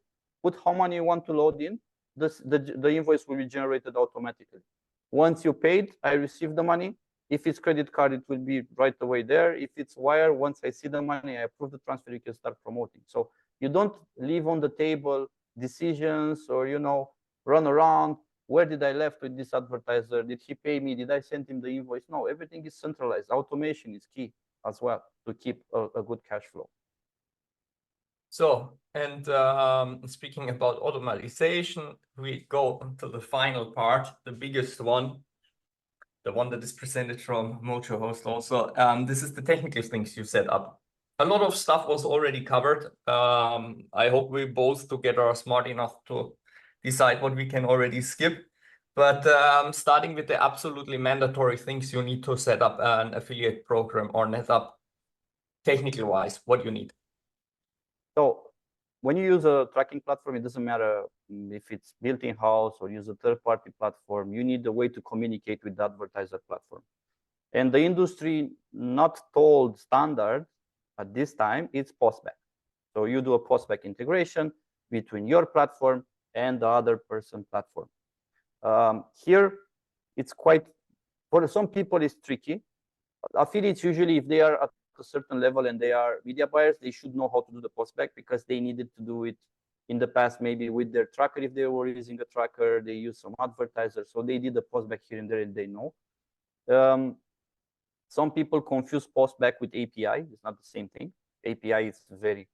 S1: put how money you want to load in. The invoice will be generated automatically. Once you paid, I receive the money. If it's credit card, it will be right away there. If it's wire, once I see the money, I approve the transfer, you can start promoting. So you don't leave on the table decisions or, run around. Where did I left with this advertiser? Did he pay me? Did I send him the invoice? No, everything is centralized. Automation is key as well to keep a good cash flow.
S2: So, and speaking about automation, we go to the final part, the biggest one, the one that is presented from Mojo Host also. This is the technical things you set up. A lot of stuff was already covered. I hope we both together are smart enough to decide what we can already skip. But starting with the absolutely mandatory things you need to set up an affiliate program or net up, technically wise, what you need.
S1: So when you use a tracking platform, it doesn't matter if it's built in-house or use a third-party platform, you need a way to communicate with the advertiser platform. And the industry not told standard at this time, it's postback. So you do a postback integration between your platform and the other person platform. Here, it's quite, for some people, it's tricky. Affiliates, usually, if they are at a certain level and they are media buyers, they should know how to do the postback because they needed to do it in the past, maybe with their tracker. If they were using a tracker, they use some advertisers. So they did the postback here and there and they know. Some people confuse postback with API. It's not the same thing. API is very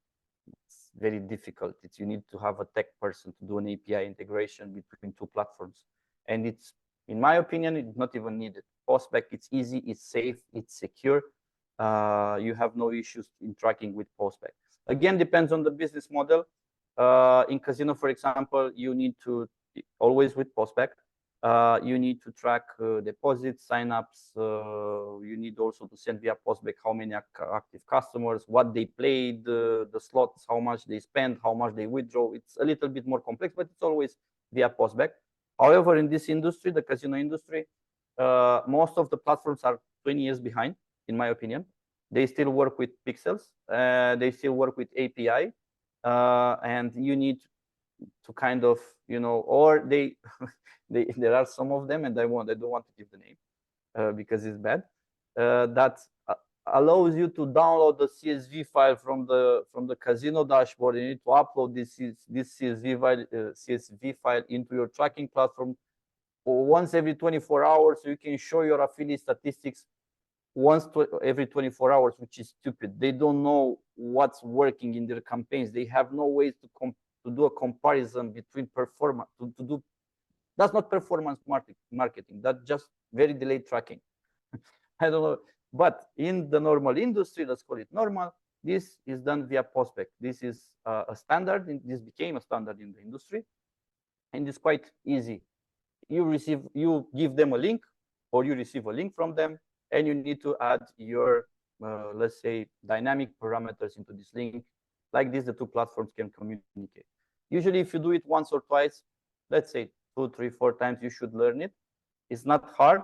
S1: difficult. You need to have a tech person to do an API integration between two platforms. And it's, in my opinion, it's not even needed. Postback, it's easy, it's safe, it's secure. You have no issues in tracking with postback. Again, depends on the business model. In casino, for example, you need to, always with postback, you need to track deposits, signups. You need also to send via postback how many active customers, what they played, the slots, how much they spend, how much they withdraw. It's a little bit more complex, but it's always via postback. However, in this industry, the casino industry, most of the platforms are 20 years behind, in my opinion. They still work with pixels. They still work with API. And you need to kind of, or they, there are some of them, and I don't want to give the name because it's bad, that allows you to download the CSV file from the casino dashboard. You need to upload this CSV file into your tracking platform once every 24 hours, so you can show your affiliate statistics once every 24 hours, which is stupid. They don't know what's working in their campaigns. They have no ways to do a comparison between performance, to do. That's not performance marketing. That's just very delayed tracking. I don't know. But in the normal industry, let's call it normal, this is done via postback. This is a standard. This became a standard in the industry. And it's quite easy. You give them a link, or you receive a link from them, and you need to add your, let's say, dynamic parameters into this link. Like this, the two platforms can communicate. Usually, if you do it once or twice, let's say 2, 3, 4 times, you should learn it. It's not hard.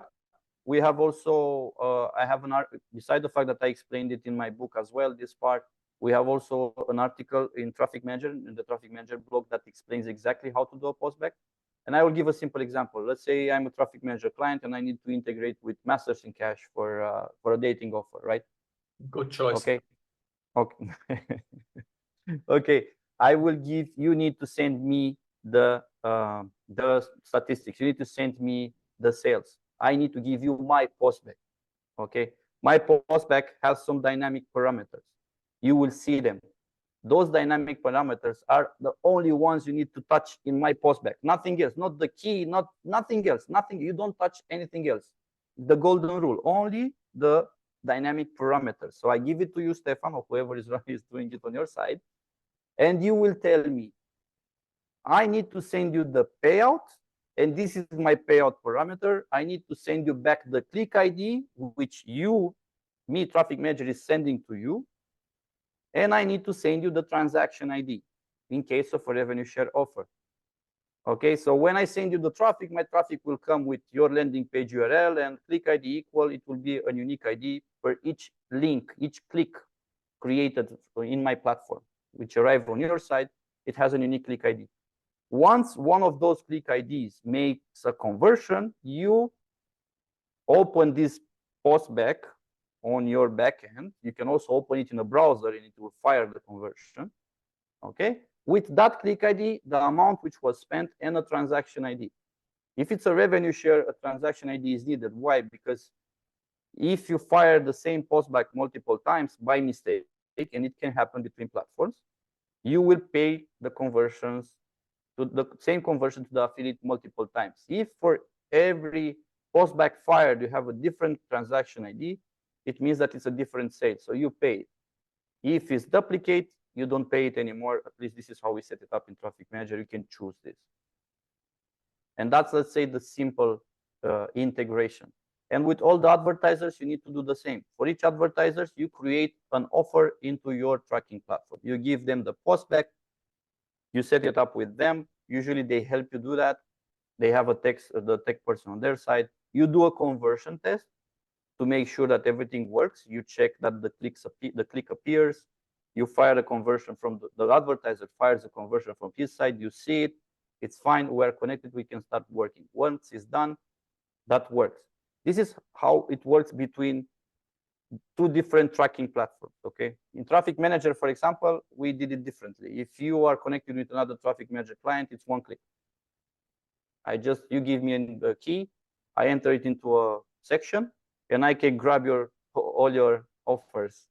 S1: We have also, I have an art, beside the fact that I explained it in my book as well, this part, we have also an article in Traffic Manager, in the Traffic Manager blog, that explains exactly how to do a postback. And I will give a simple example. Let's say I'm a Traffic Manager client and I need to integrate with Masters in Cash for a dating offer, right?
S2: Good choice.
S1: Okay. Okay. Okay. I will give, you need to send me the statistics. You need to send me the sales. I need to give you my postback. Okay. My postback has some dynamic parameters. You will see them. Those dynamic parameters are the only ones you need to touch in my postback. Nothing else, not the key, nothing else, nothing. You don't touch anything else. The golden rule, only the dynamic parameters. So I give it to you, Stefan, or whoever is doing it on your side, and you will tell me, I need to send you the payout, and this is my payout parameter. I need to send you back the click ID, which me, Traffic Manager, is sending to you. And I need to send you the transaction ID in case of a revenue share offer. Okay, so when I send you the traffic, my traffic will come with your landing page URL and click ID equal. It will be a unique ID for each link, each click created in my platform, which arrive on your side. It has a unique click ID. Once one of those click IDs makes a conversion, you open this postback on your backend. You can also open it in a browser and it will fire the conversion. Okay, with that click ID, the amount which was spent, and a transaction ID. If it's a revenue share, a transaction ID is needed. Why? Because if you fire the same postback multiple times by mistake, and it can happen between platforms, you will pay the conversions to the same conversion to the affiliate multiple times. If for every postback fired you have a different transaction ID, it means that it's a different sale, so you pay it. If it's duplicate, you don't pay it anymore. At least this is how we set it up in Traffic Manager. You can choose this. And that's, let's say, the simple integration. And with all the advertisers, you need to do the same. For each advertisers, you create an offer into your tracking platform. You give them the postback, you set it up with them. Usually they help you do that. They have the tech person on their side. You do a conversion test to make sure that everything works. You check that the click appears. You fire a conversion from the advertiser fires a conversion from his side. You see it. It's fine. We're connected. We can start working. Once it's done, that works. This is how it works between two different tracking platforms. Okay. In Traffic Manager, for example, we did it differently. If you are connected with another Traffic Manager client, it's one click. You give me a key. I enter it into a section, and I can grab all your offers,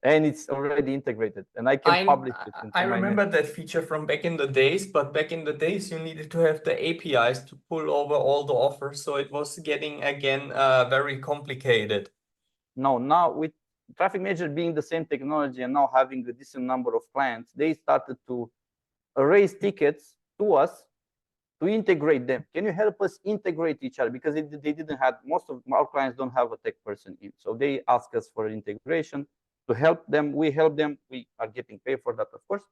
S1: and it's already integrated, and I can publish it into
S2: I remember that feature from back in the days, but back in the days you needed to have the APIs to pull over all the offers, so it was getting again very complicated.
S1: No, now with Traffic Manager being the same technology and now having a decent number of clients, they started to raise tickets to us to integrate them. Can you help us integrate each other? Because they didn't have, most of our clients don't have a tech person in. So they ask us for integration to help them. We help them. We are getting paid for that, of course,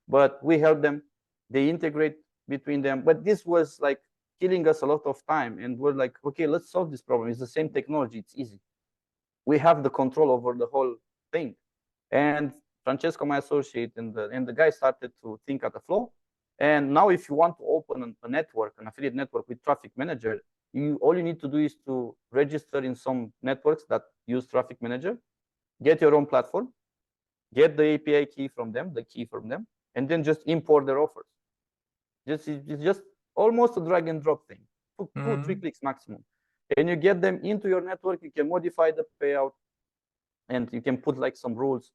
S1: but we help them. They integrate between them. But this was like killing us a lot of time. And we're like, okay, let's solve this problem. It's the same technology. It's easy. We have the control over the whole thing. And Francesco, my associate, and the guy started to think at the flow. And now if you want to open a network, an affiliate network with Traffic Manager, all you need to do is to register in some networks that use Traffic Manager, get your own platform, get the API key from them, and then just import their offers. It's just almost a drag and drop thing, 2-3 clicks maximum. And you get them into your network, you can modify the payout, and you can put like some rules.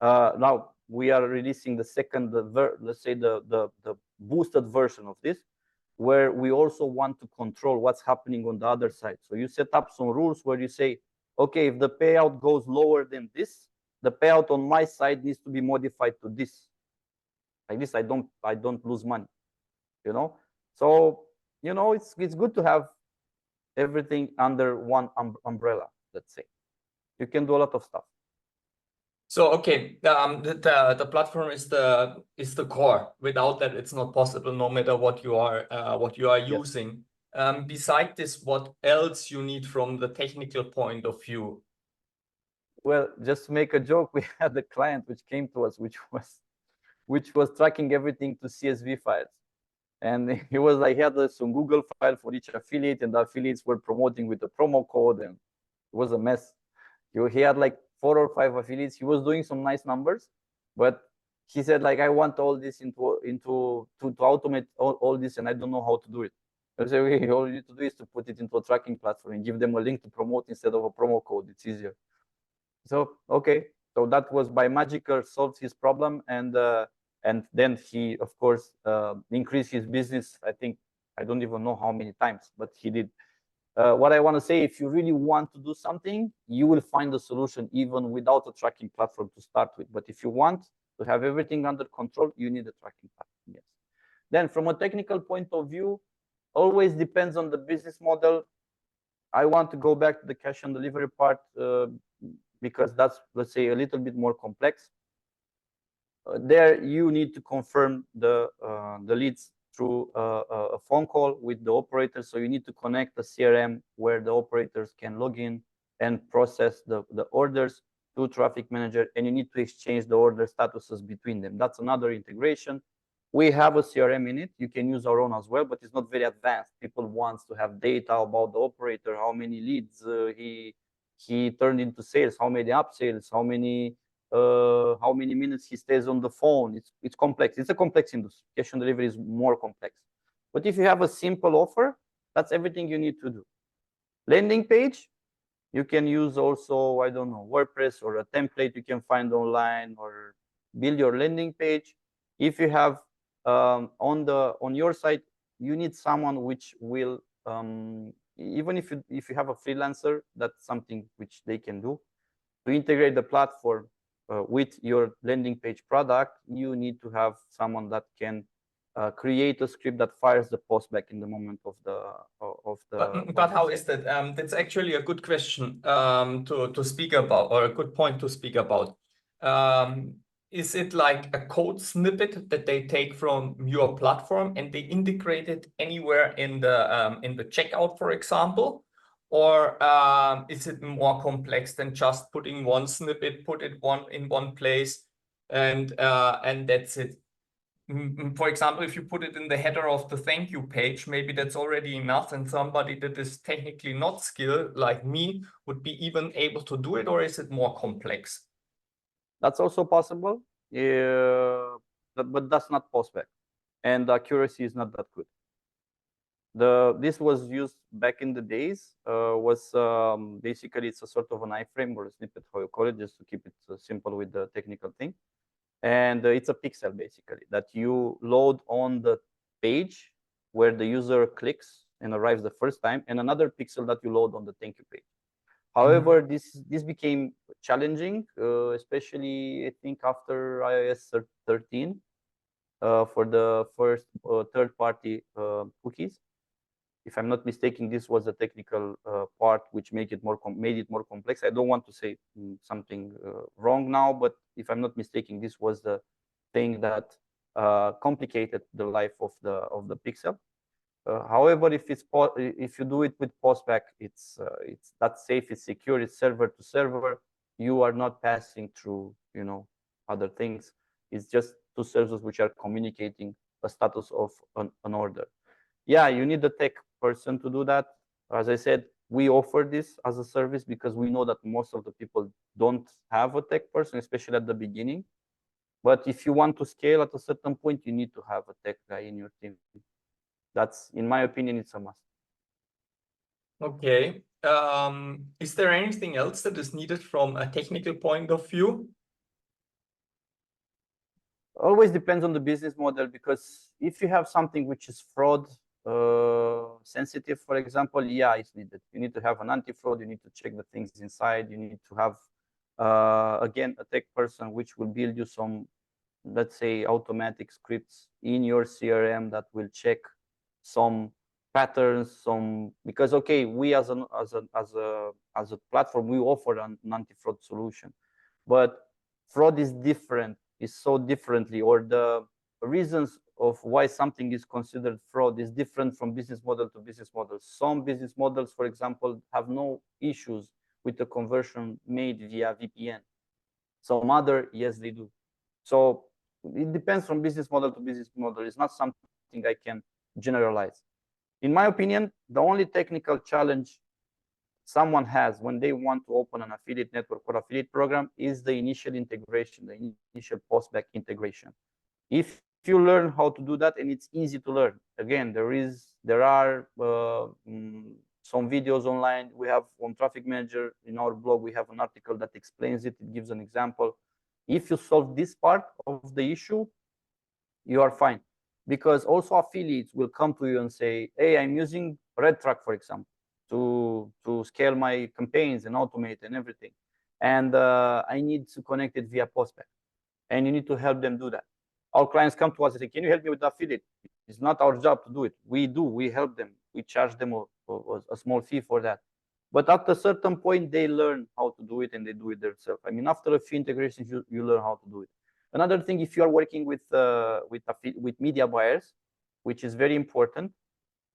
S1: Now we are releasing the second, let's say the boosted version of this, where we also want to control what's happening on the other side. So you set up some rules where you say, okay, if the payout goes lower than this, the payout on my side needs to be modified to this. Like this, I don't lose money, you know? So, you know, it's good to have everything under one umbrella, let's say. You can do a lot of stuff.
S2: So okay, the platform is the core. Without that, it's not possible, no matter what you are
S1: Yes.
S2: using. Beside this, what else you need from the technical point of view?
S1: Well, just to make a joke, we had a client which came to us, which was tracking everything to CSV files. And he was like, he had some Google file for each affiliate, and the affiliates were promoting with the promo code, and it was a mess. He had like 4 or 5 affiliates. He was doing some nice numbers, but he said like, I want all this to automate all this, and I don't know how to do it. I said, okay, all you need to do is to put it into a tracking platform and give them a link to promote instead of a promo code. It's easier. So okay, so that was by magical solved his problem, and then he of course increased his business. I think I don't even know how many times, but he did. What I want to say, if you really want to do something, you will find a solution even without a tracking platform to start with. But if you want to have everything under control, you need a tracking platform. Yes. Then from a technical point of view, always depends on the business model. I want to go back to the cash on delivery part because that's, let's say, a little bit more complex. There you need to confirm the leads through a phone call with the operator. So you need to connect a CRM where the operators can log in and process the orders to Traffic Manager, and you need to exchange the order statuses between them. That's another integration. We have a CRM in it. You can use our own as well, but it's not very advanced. People want to have data about the operator, how many leads he turned into sales, how many upsales, how many minutes he stays on the phone. It's complex. It's a complex industry. Cash on delivery is more complex. But if you have a simple offer, that's everything you need to do. Landing page, you can use also, I don't know, WordPress or a template you can find online, or build your landing page. If you have on your site, you need someone which will even if you have a freelancer, that's something which they can do to integrate the platform with your landing page product. You need to have someone that can create a script that fires the post back in the moment of the
S2: But how is that? That's actually a good question to speak about, or a good point to speak about. Is it like a code snippet that they take from your platform and they integrate it anywhere in the checkout, for example? Or is it more complex than just putting one snippet, put it in one place, and that's it? For example, if you put it in the header of the thank you page, maybe that's already enough, and somebody that is technically not skilled like me would be even able to do it, or is it more complex?
S1: That's also possible, but that's not postback, and the accuracy is not that good. This was used back in the days. Basically it's a sort of an iframe or a snippet, how you call it, just to keep it simple with the technical thing. And it's a pixel basically that you load on the page where the user clicks and arrives the first time, and another pixel that you load on the thank you page. However, this became challenging, especially I think after iOS 13 for the first third-party cookies. If I'm not mistaken, this was a technical part which made it more complex. I don't want to say something wrong now, but if I'm not mistaken, this was the thing that complicated the life of the pixel. However, if you do it with postback, it's that's safe, it's secure, it's server to server. You are not passing through other things. It's just two servers which are communicating a status of an order. Yeah, you need a tech person to do that. As I said, we offer this as a service because we know that most of the people don't have a tech person, especially at the beginning. But if you want to scale at a certain point, you need to have a tech guy in your team. That's, in my opinion, it's a must.
S2: Okay. Is there anything else that is needed from a technical point of view?
S1: Always depends on the business model, because if you have something which is fraud sensitive, for example, yeah, it's needed. You need to have an anti-fraud, you need to check the things inside, you need to have again a tech person which will build you some, let's say, automatic scripts in your CRM that will check some patterns, because okay, we as a platform, we offer an anti-fraud solution, but fraud is different, is so differently, or the reasons of why something is considered fraud is different from business model to business model. Some business models, for example, have no issues with the conversion made via VPN. Some other, yes, they do. So it depends from business model to business model. It's not something I can generalize. In my opinion, the only technical challenge someone has when they want to open an affiliate network or affiliate program is the initial integration, the initial post-back integration. If you learn how to do that, and it's easy to learn. Again, there are some videos online. We have on Traffic Manager in our blog, we have an article that explains it. It gives an example. If you solve this part of the issue, you are fine. Because also affiliates will come to you and say, hey, I'm using RedTrack, for example, to scale my campaigns and automate and everything. And I need to connect it via postback. And you need to help them do that. Our clients come to us and say, can you help me with the affiliate? It's not our job to do it. We do, we help them. We charge them a small fee for that. But at a certain point, they learn how to do it and they do it themselves. I mean, after a few integrations, you learn how to do it. Another thing, if you are working with media buyers, which is very important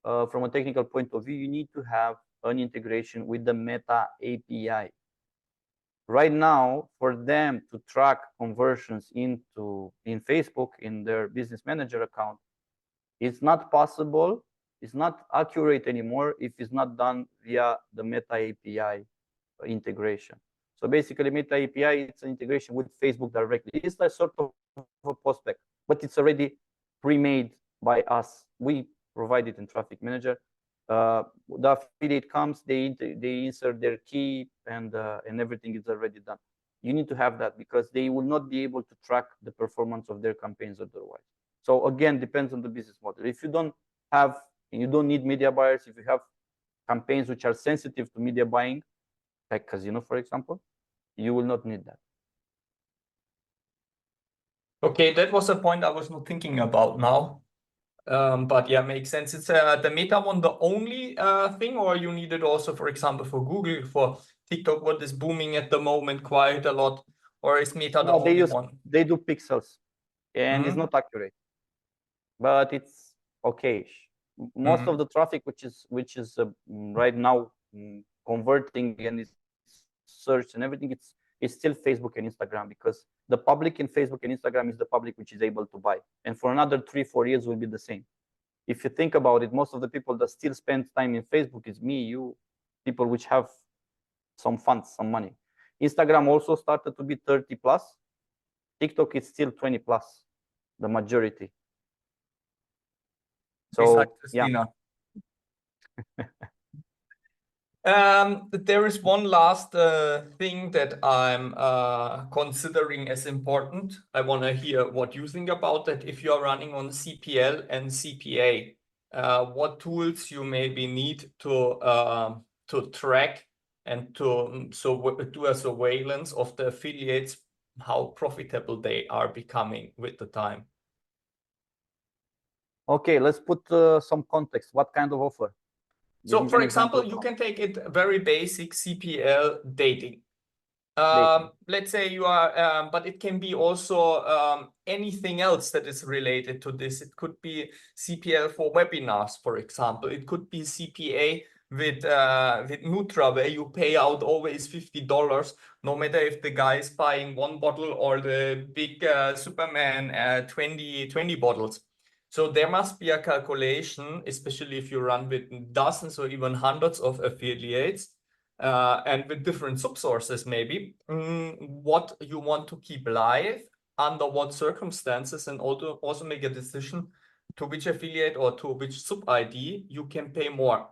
S1: from a technical point of view, you need to have an integration with the Meta API. Right now, for them to track conversions in Facebook in their business manager account, it's not possible. It's not accurate anymore if it's not done via the Meta API integration. So basically, Meta API, it's an integration with Facebook directly. It's like sort of a postback, but it's already pre-made by us. We provide it in Traffic Manager. The affiliate comes, they insert their key, and everything is already done. You need to have that because they will not be able to track the performance of their campaigns otherwise. So again, depends on the business model. If you don't have, you don't need media buyers, if you have campaigns which are sensitive to media buying, like casino, for example, you will not need that.
S2: Okay, that was a point I was not thinking about now. But yeah, makes sense. It's the Meta one the only thing, or you need it also, for example, for Google, for TikTok, what is booming at the moment quite a lot, or is Meta the only one?
S1: They do pixels, and it's not accurate, but it's okay. Most of the traffic which is right now converting and is search and everything, it's still Facebook and Instagram, because the public in Facebook and Instagram is the public which is able to buy, and for another 3-4 years will be the same. If you think about it, most of the people that still spend time in Facebook is me, you, people which have some funds, some money. Instagram also started to be 30 plus. TikTok is still 20 plus, the majority. So yeah.
S2: There is one last thing that I'm considering as important. I want to hear what you think about that. If you are running on CPL and CPA, what tools you maybe need to track and to do a surveillance of the affiliates, how profitable they are becoming with the time.
S1: Okay, let's put some context. What kind of offer?
S2: So, for example, you can take it very basic CPL dating. Let's say you are, but it can be also anything else that is related to this. It could be CPL for webinars, for example. It could be CPA with Nutra, where you pay out always $50, no matter if the guy is buying one bottle or the big Superman 20 bottles. So there must be a calculation, especially if you run with dozens or even hundreds of affiliates and with different subsources, maybe, what you want to keep live, under what circumstances, and also make a decision to which affiliate or to which sub-ID you can pay more.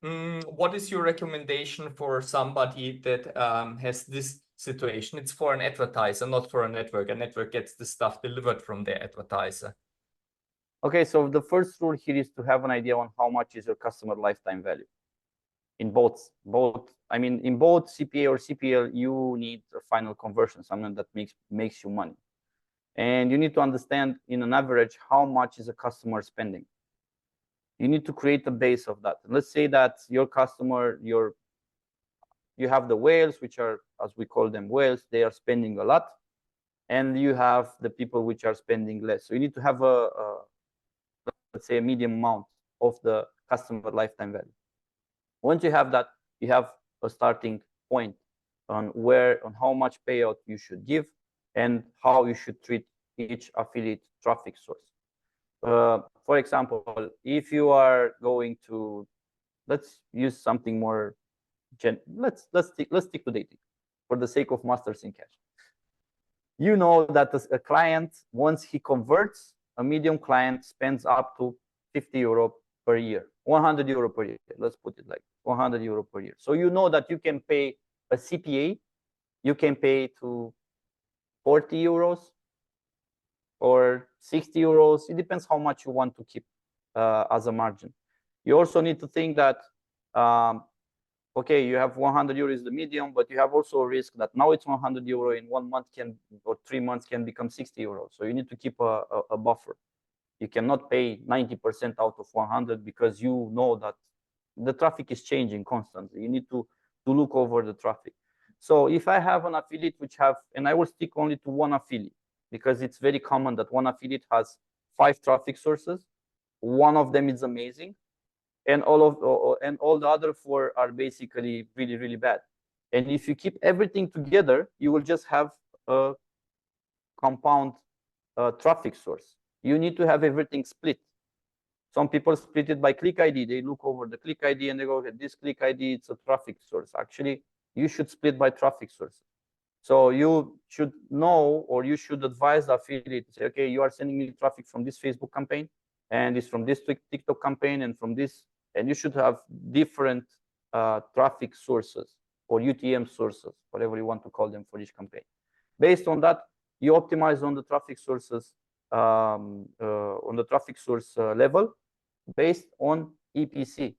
S2: What is your recommendation for somebody that has this situation? It's for an advertiser, not for a network. A network gets the stuff delivered from their advertiser.
S1: Okay, so the first rule here is to have an idea on how much is your customer lifetime value. In both, I mean, in both CPA or CPL, you need a final conversion, something that makes you money. And you need to understand, in an average, how much is a customer spending. You need to create a base of that. Let's say that your customer, you have the whales, which are, as we call them, whales. They are spending a lot. and you have the people which are spending less. So you need to have let's say a medium amount of the customer lifetime value. Once you have that, you have a starting point on how much payout you should give and how you should treat each affiliate traffic source. For example, if you are going to, let's use something more let's stick to dating for the sake of masters in cash. You know that a client, once he converts, a medium client spends up to 50 euro per year, 100 euro per year. Let's put it like 100 euro per year. So you know that you can pay a CPA, you can pay to 40 euros or 60 euros. It depends how much you want to keep as a margin. You also need to think that, okay, you have 100 euros the medium, but you have also a risk that now it's 100 euro in 1 month or 3 months can become 60 euros. So you need to keep a buffer. You cannot pay 90% out of 100 because you know that the traffic is changing constantly. You need to look over the traffic. So if I have an affiliate which have, and I will stick only to one affiliate because it's very common that one affiliate has 5 traffic sources. One of them is amazing, and all the other 4 are basically really, really bad. And if you keep everything together, you will just have a compound traffic source. You need to have everything split. Some people split it by click ID. They look over the click ID and they go, okay, this click ID, it's a traffic source. Actually, you should split by traffic source. So you should know, or you should advise the affiliate to say, okay, you are sending me traffic from this Facebook campaign, and it's from this TikTok campaign, and from this, and you should have different traffic sources or UTM sources, whatever you want to call them for each campaign. Based on that, you optimize on the traffic sources, on the traffic source level, based on EPC,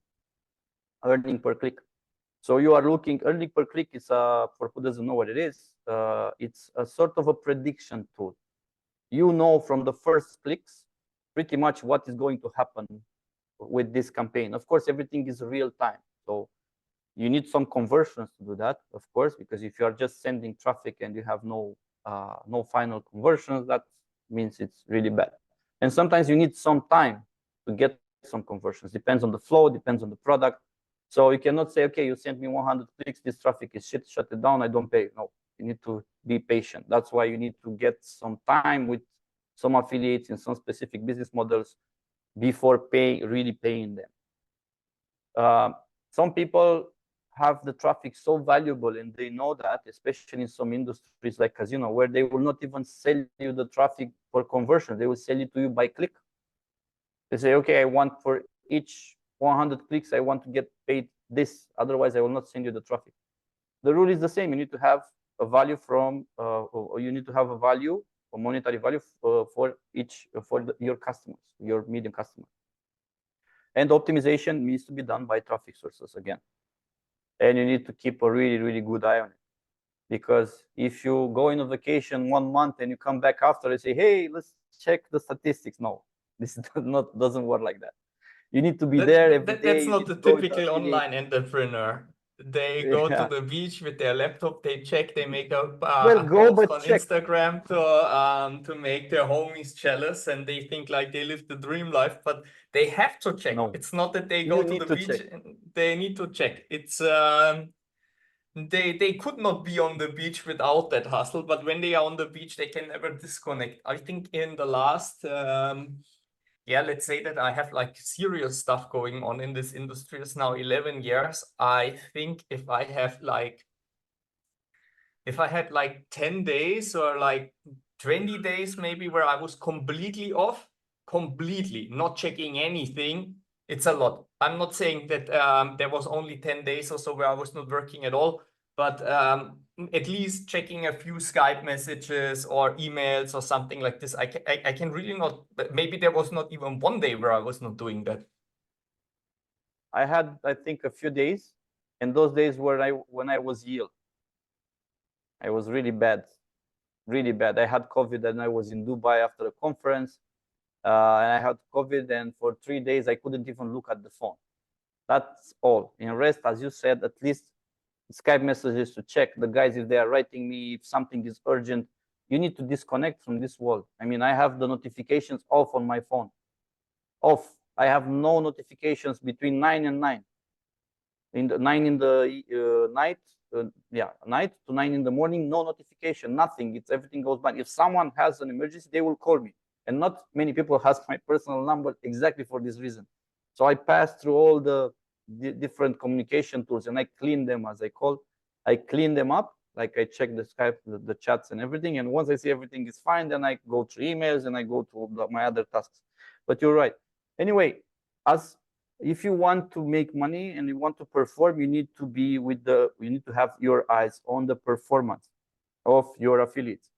S1: earning per click. So you are looking, earning per click is, for who doesn't know what it is, it's a sort of a prediction tool. You know from the first clicks pretty much what is going to happen with this campaign. Of course, everything is real time. So you need some conversions to do that, of course, because if you are just sending traffic and you have no final conversions, that means it's really bad. And sometimes you need some time to get some conversions. Depends on the flow, depends on the product. So you cannot say, okay, you sent me 100 clicks, this traffic is shit, shut it down, I don't pay. No, you need to be patient. That's why you need to get some time with some affiliates in some specific business models before really paying them. Some people have the traffic so valuable, and they know that, especially in some industries like casino, where they will not even sell you the traffic for conversion. They will sell it to you by click. They say, okay, I want for each 100 clicks, I want to get paid this. Otherwise, I will not send you the traffic. The rule is the same. You need to have a value from, or you need to have a value, or monetary value for your customers, your medium customers. And optimization needs to be done by traffic sources again. And you need to keep a really, really good eye on it. Because if you go on a vacation 1 month and you come back after and say, hey, let's check the statistics. No, this doesn't work like that. You need to be there every day.
S2: That's not the typical online entrepreneur. They go to the beach with their laptop, they check, they make a post on Instagram to make their homies jealous, and they think like they live the dream life, but they have to check. No. It's not that they go to the beach, they need to check. It's they could not be on the beach without that hustle, but when they are on the beach, they can never disconnect. I think in the last let's say that I have like serious stuff going on in this industry. It's now 11 years. I think if I had like 10 days or like 20 days maybe where I was completely off, completely not checking anything, it's a lot. I'm not saying that there was only 10 days or so where I was not working at all, but at least checking a few Skype messages or emails or something like this. I can really not, maybe there was not even 1 day where I was not doing that.
S1: I had, I think, a few days, and those days when I was ill. I was really bad, really bad. I had COVID and I was in Dubai after a conference, and I had COVID, and for 3 days I couldn't even look at the phone. That's all. In rest, as you said, at least Skype messages to check the guys if they are writing me, if something is urgent. You need to disconnect from this world. I mean, I have the notifications off on my phone. Off. I have no notifications between 9 and 9. In the 9 in the night, night to 9 in the morning, no notification, nothing. It's everything goes by. If someone has an emergency, they will call me. And not many people has my personal number exactly for this reason. So I pass through all the different communication tools and I clean them, as I call. I clean them up, like I check the Skype, the chats and everything. And once I see everything is fine, then I go through emails and I go to my other tasks. But you're right. Anyway, if you want to make money and you want to perform, you need to be you need to have your eyes on the performance of your affiliates.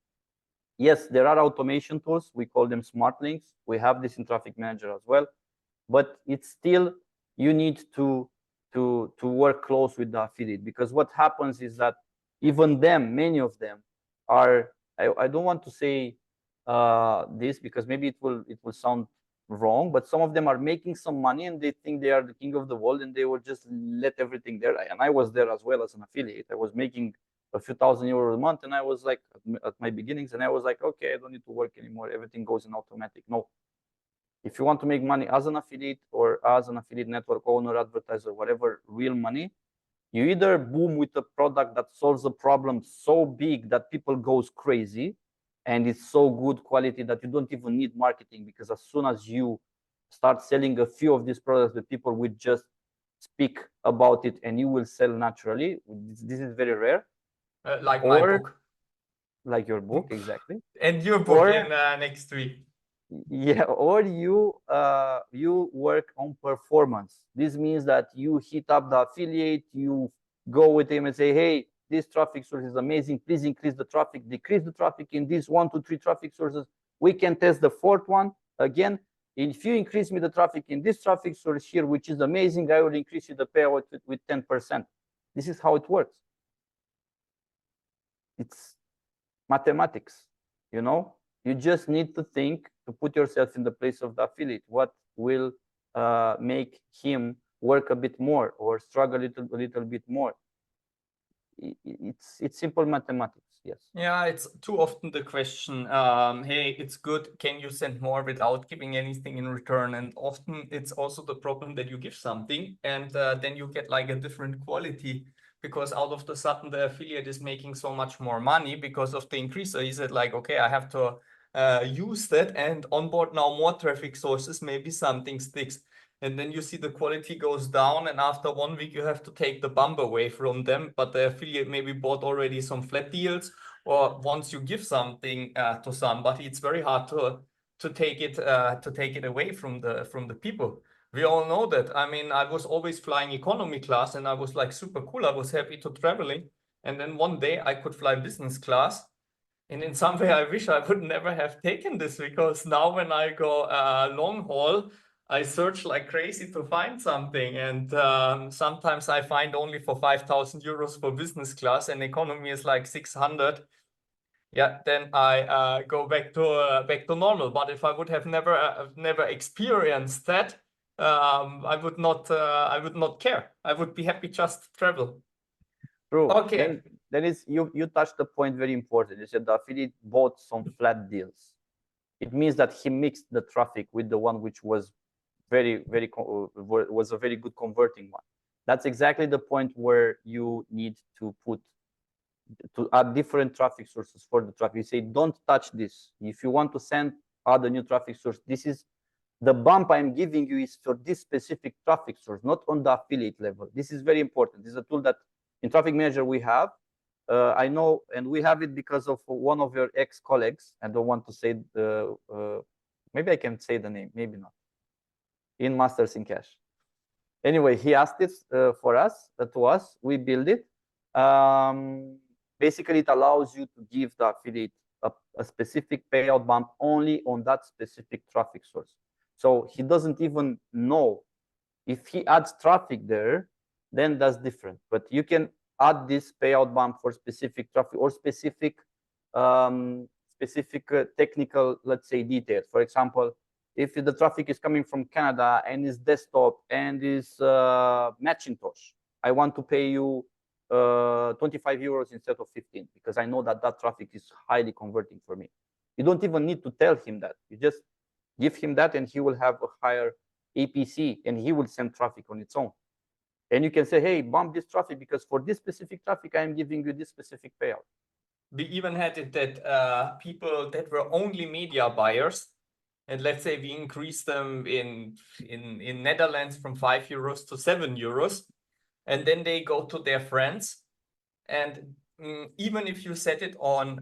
S1: Yes, there are automation tools. We call them smart links. We have this in Traffic Manager as well, but it's still, you need to work close with the affiliate, because what happens is that even many of them are, I don't want to say this because maybe it will sound wrong, but some of them are making some money and they think they are the king of the world and they will just let everything there. And I was there as well as an affiliate. I was making a few €1,000 a month, and I was like, at my beginnings, and I was like, okay, I don't need to work anymore. Everything goes in automatic. No. If you want to make money as an affiliate or as an affiliate network owner, advertiser, whatever, real money, you either boom with a product that solves a problem so big that people goes crazy, and it's so good quality that you don't even need marketing, because as soon as you start selling a few of these products, the people will just speak about it and you will sell naturally. This is very rare.
S2: Like my book.
S1: Like your book, exactly.
S2: And your book in next week.
S1: Yeah, or you work on performance. This means that you hit up the affiliate, you go with him and say, hey, this traffic source is amazing, please increase the traffic, decrease the traffic in these 1, 2, 3 traffic sources. We can test the fourth one again. If you increase me the traffic in this traffic source here, which is amazing, I will increase you the payout with 10%. This is how it works. It's mathematics, you know. You just need to think, to put yourself in the place of the affiliate. What will make him work a bit more or struggle a little bit more? It's simple mathematics. Yes.
S2: Yeah, it's too often the question, hey, it's good, can you send more without giving anything in return? And often it's also the problem that you give something and then you get like a different quality, because out of the sudden the affiliate is making so much more money because of the increase. So he said like, okay, I have to use that and onboard now more traffic sources, maybe something sticks. And then you see the quality goes down, and after 1 week you have to take the bump away from them, but the affiliate maybe bought already some flat deals, or once you give something to somebody, it's very hard to take it away from the people. We all know that. I mean, I was always flying economy class and I was like super cool. I was happy to traveling, and then one day I could fly business class. And in some way, I wish I would never have taken this, because now when I go long haul, I search like crazy to find something. And sometimes I find only for 5,000 euros for business class, and economy is like 600. Yeah, then I go back to normal. But if I would have never experienced that, I would not care. I would be happy just to travel.
S1: True.
S2: Okay.
S1: Then you touched the point very important. You said the affiliate bought some flat deals. It means that he mixed the traffic with the one which was was a very good converting one. That's exactly the point where you need to add different traffic sources for the traffic. You say, don't touch this. If you want to send other new traffic source, this is the bump I'm giving you is for this specific traffic source, not on the affiliate level. This is very important. This is a tool that in Traffic Manager we have. I know, and we have it because of one of your ex-colleagues. I don't want to say maybe I can say the name, maybe not. In Masters in Cash. Anyway, he asked it for us, to us. We build it. Basically, it allows you to give the affiliate a specific payout bump only on that specific traffic source. So he doesn't even know. If he adds traffic there, then that's different. But you can add this payout bump for specific traffic or specific technical, let's say, details. For example, if the traffic is coming from Canada and is desktop and is Macintosh, I want to pay you 25 euros instead of 15 because I know that that traffic is highly converting for me. You don't even need to tell him that. You just give him that and he will have a higher APC and he will send traffic on its own. And you can say, hey, bump this traffic because for this specific traffic, I am giving you this specific payout.
S2: We even had it that people that were only media buyers, and let's say we increase them in Netherlands from 5 euros to 7 euros, and then they go to their friends, and even if you set it on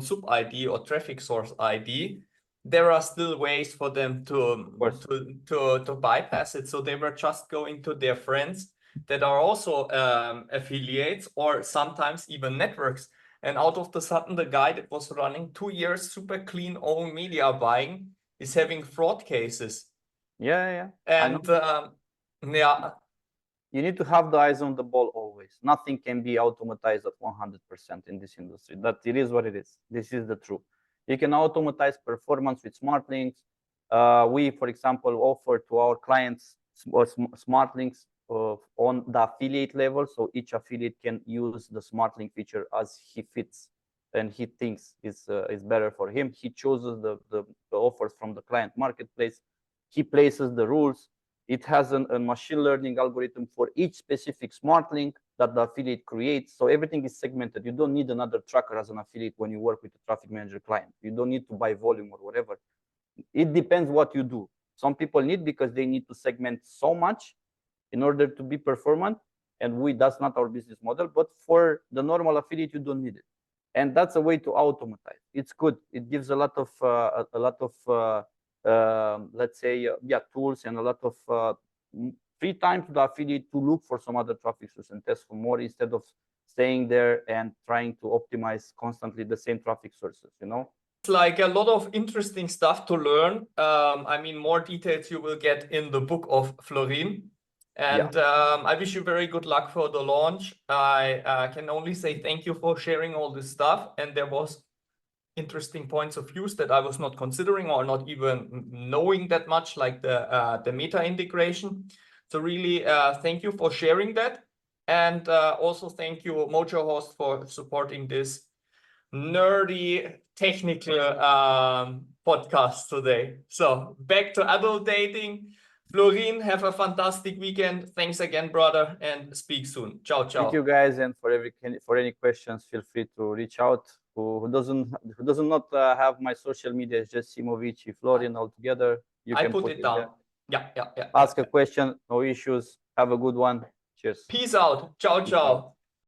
S2: sub ID or traffic source ID, there are still ways for them to bypass it. So they were just going to their friends that are also affiliates or sometimes even networks. And out of the sudden, the guy that was running 2 years super clean own media buying is having fraud cases.
S1: Yeah.
S2: And yeah.
S1: You need to have the eyes on the ball always. Nothing can be automatized at 100% in this industry. That it is what it is. This is the truth. You can automatize performance with smart links. We, for example, offer to our clients smart links on the affiliate level. So each affiliate can use the smart link feature as he fits and he thinks is better for him. He chooses the offers from the client marketplace. He places the rules. It has a machine learning algorithm for each specific smart link that the affiliate creates. So everything is segmented. You don't need another tracker as an affiliate when you work with a traffic manager client. You don't need to buy volume or whatever. It depends what you do. Some people need because they need to segment so much in order to be performant. And that's not our business model. But for the normal affiliate, you don't need it. And that's a way to automatize. It's good. It gives a lot of let's say, tools and a lot of free time to the affiliate to look for some other traffic source and test for more instead of staying there and trying to optimize constantly the same traffic sources, you know?
S2: It's like a lot of interesting stuff to learn. I mean, more details you will get in the book of Florin. And I wish you very good luck for the launch. I can only say thank you for sharing all this stuff. And there was interesting points of views that I was not considering or not even knowing that much, like the meta integration. So really, thank you for sharing that. And also thank you, Mojo Host, for supporting this nerdy technical podcast today. So back to adult dating. Florin, have a fantastic weekend. Thanks again, brother, and speak soon. Ciao, ciao.
S1: Thank you, guys, and for any questions, feel free to reach out. Who does not have my social media? It's just Simovici, Florin altogether. You can
S2: put it down.
S1: Yeah. Ask a question, no issues. Have a good one. Cheers.
S2: Peace out. Ciao, ciao.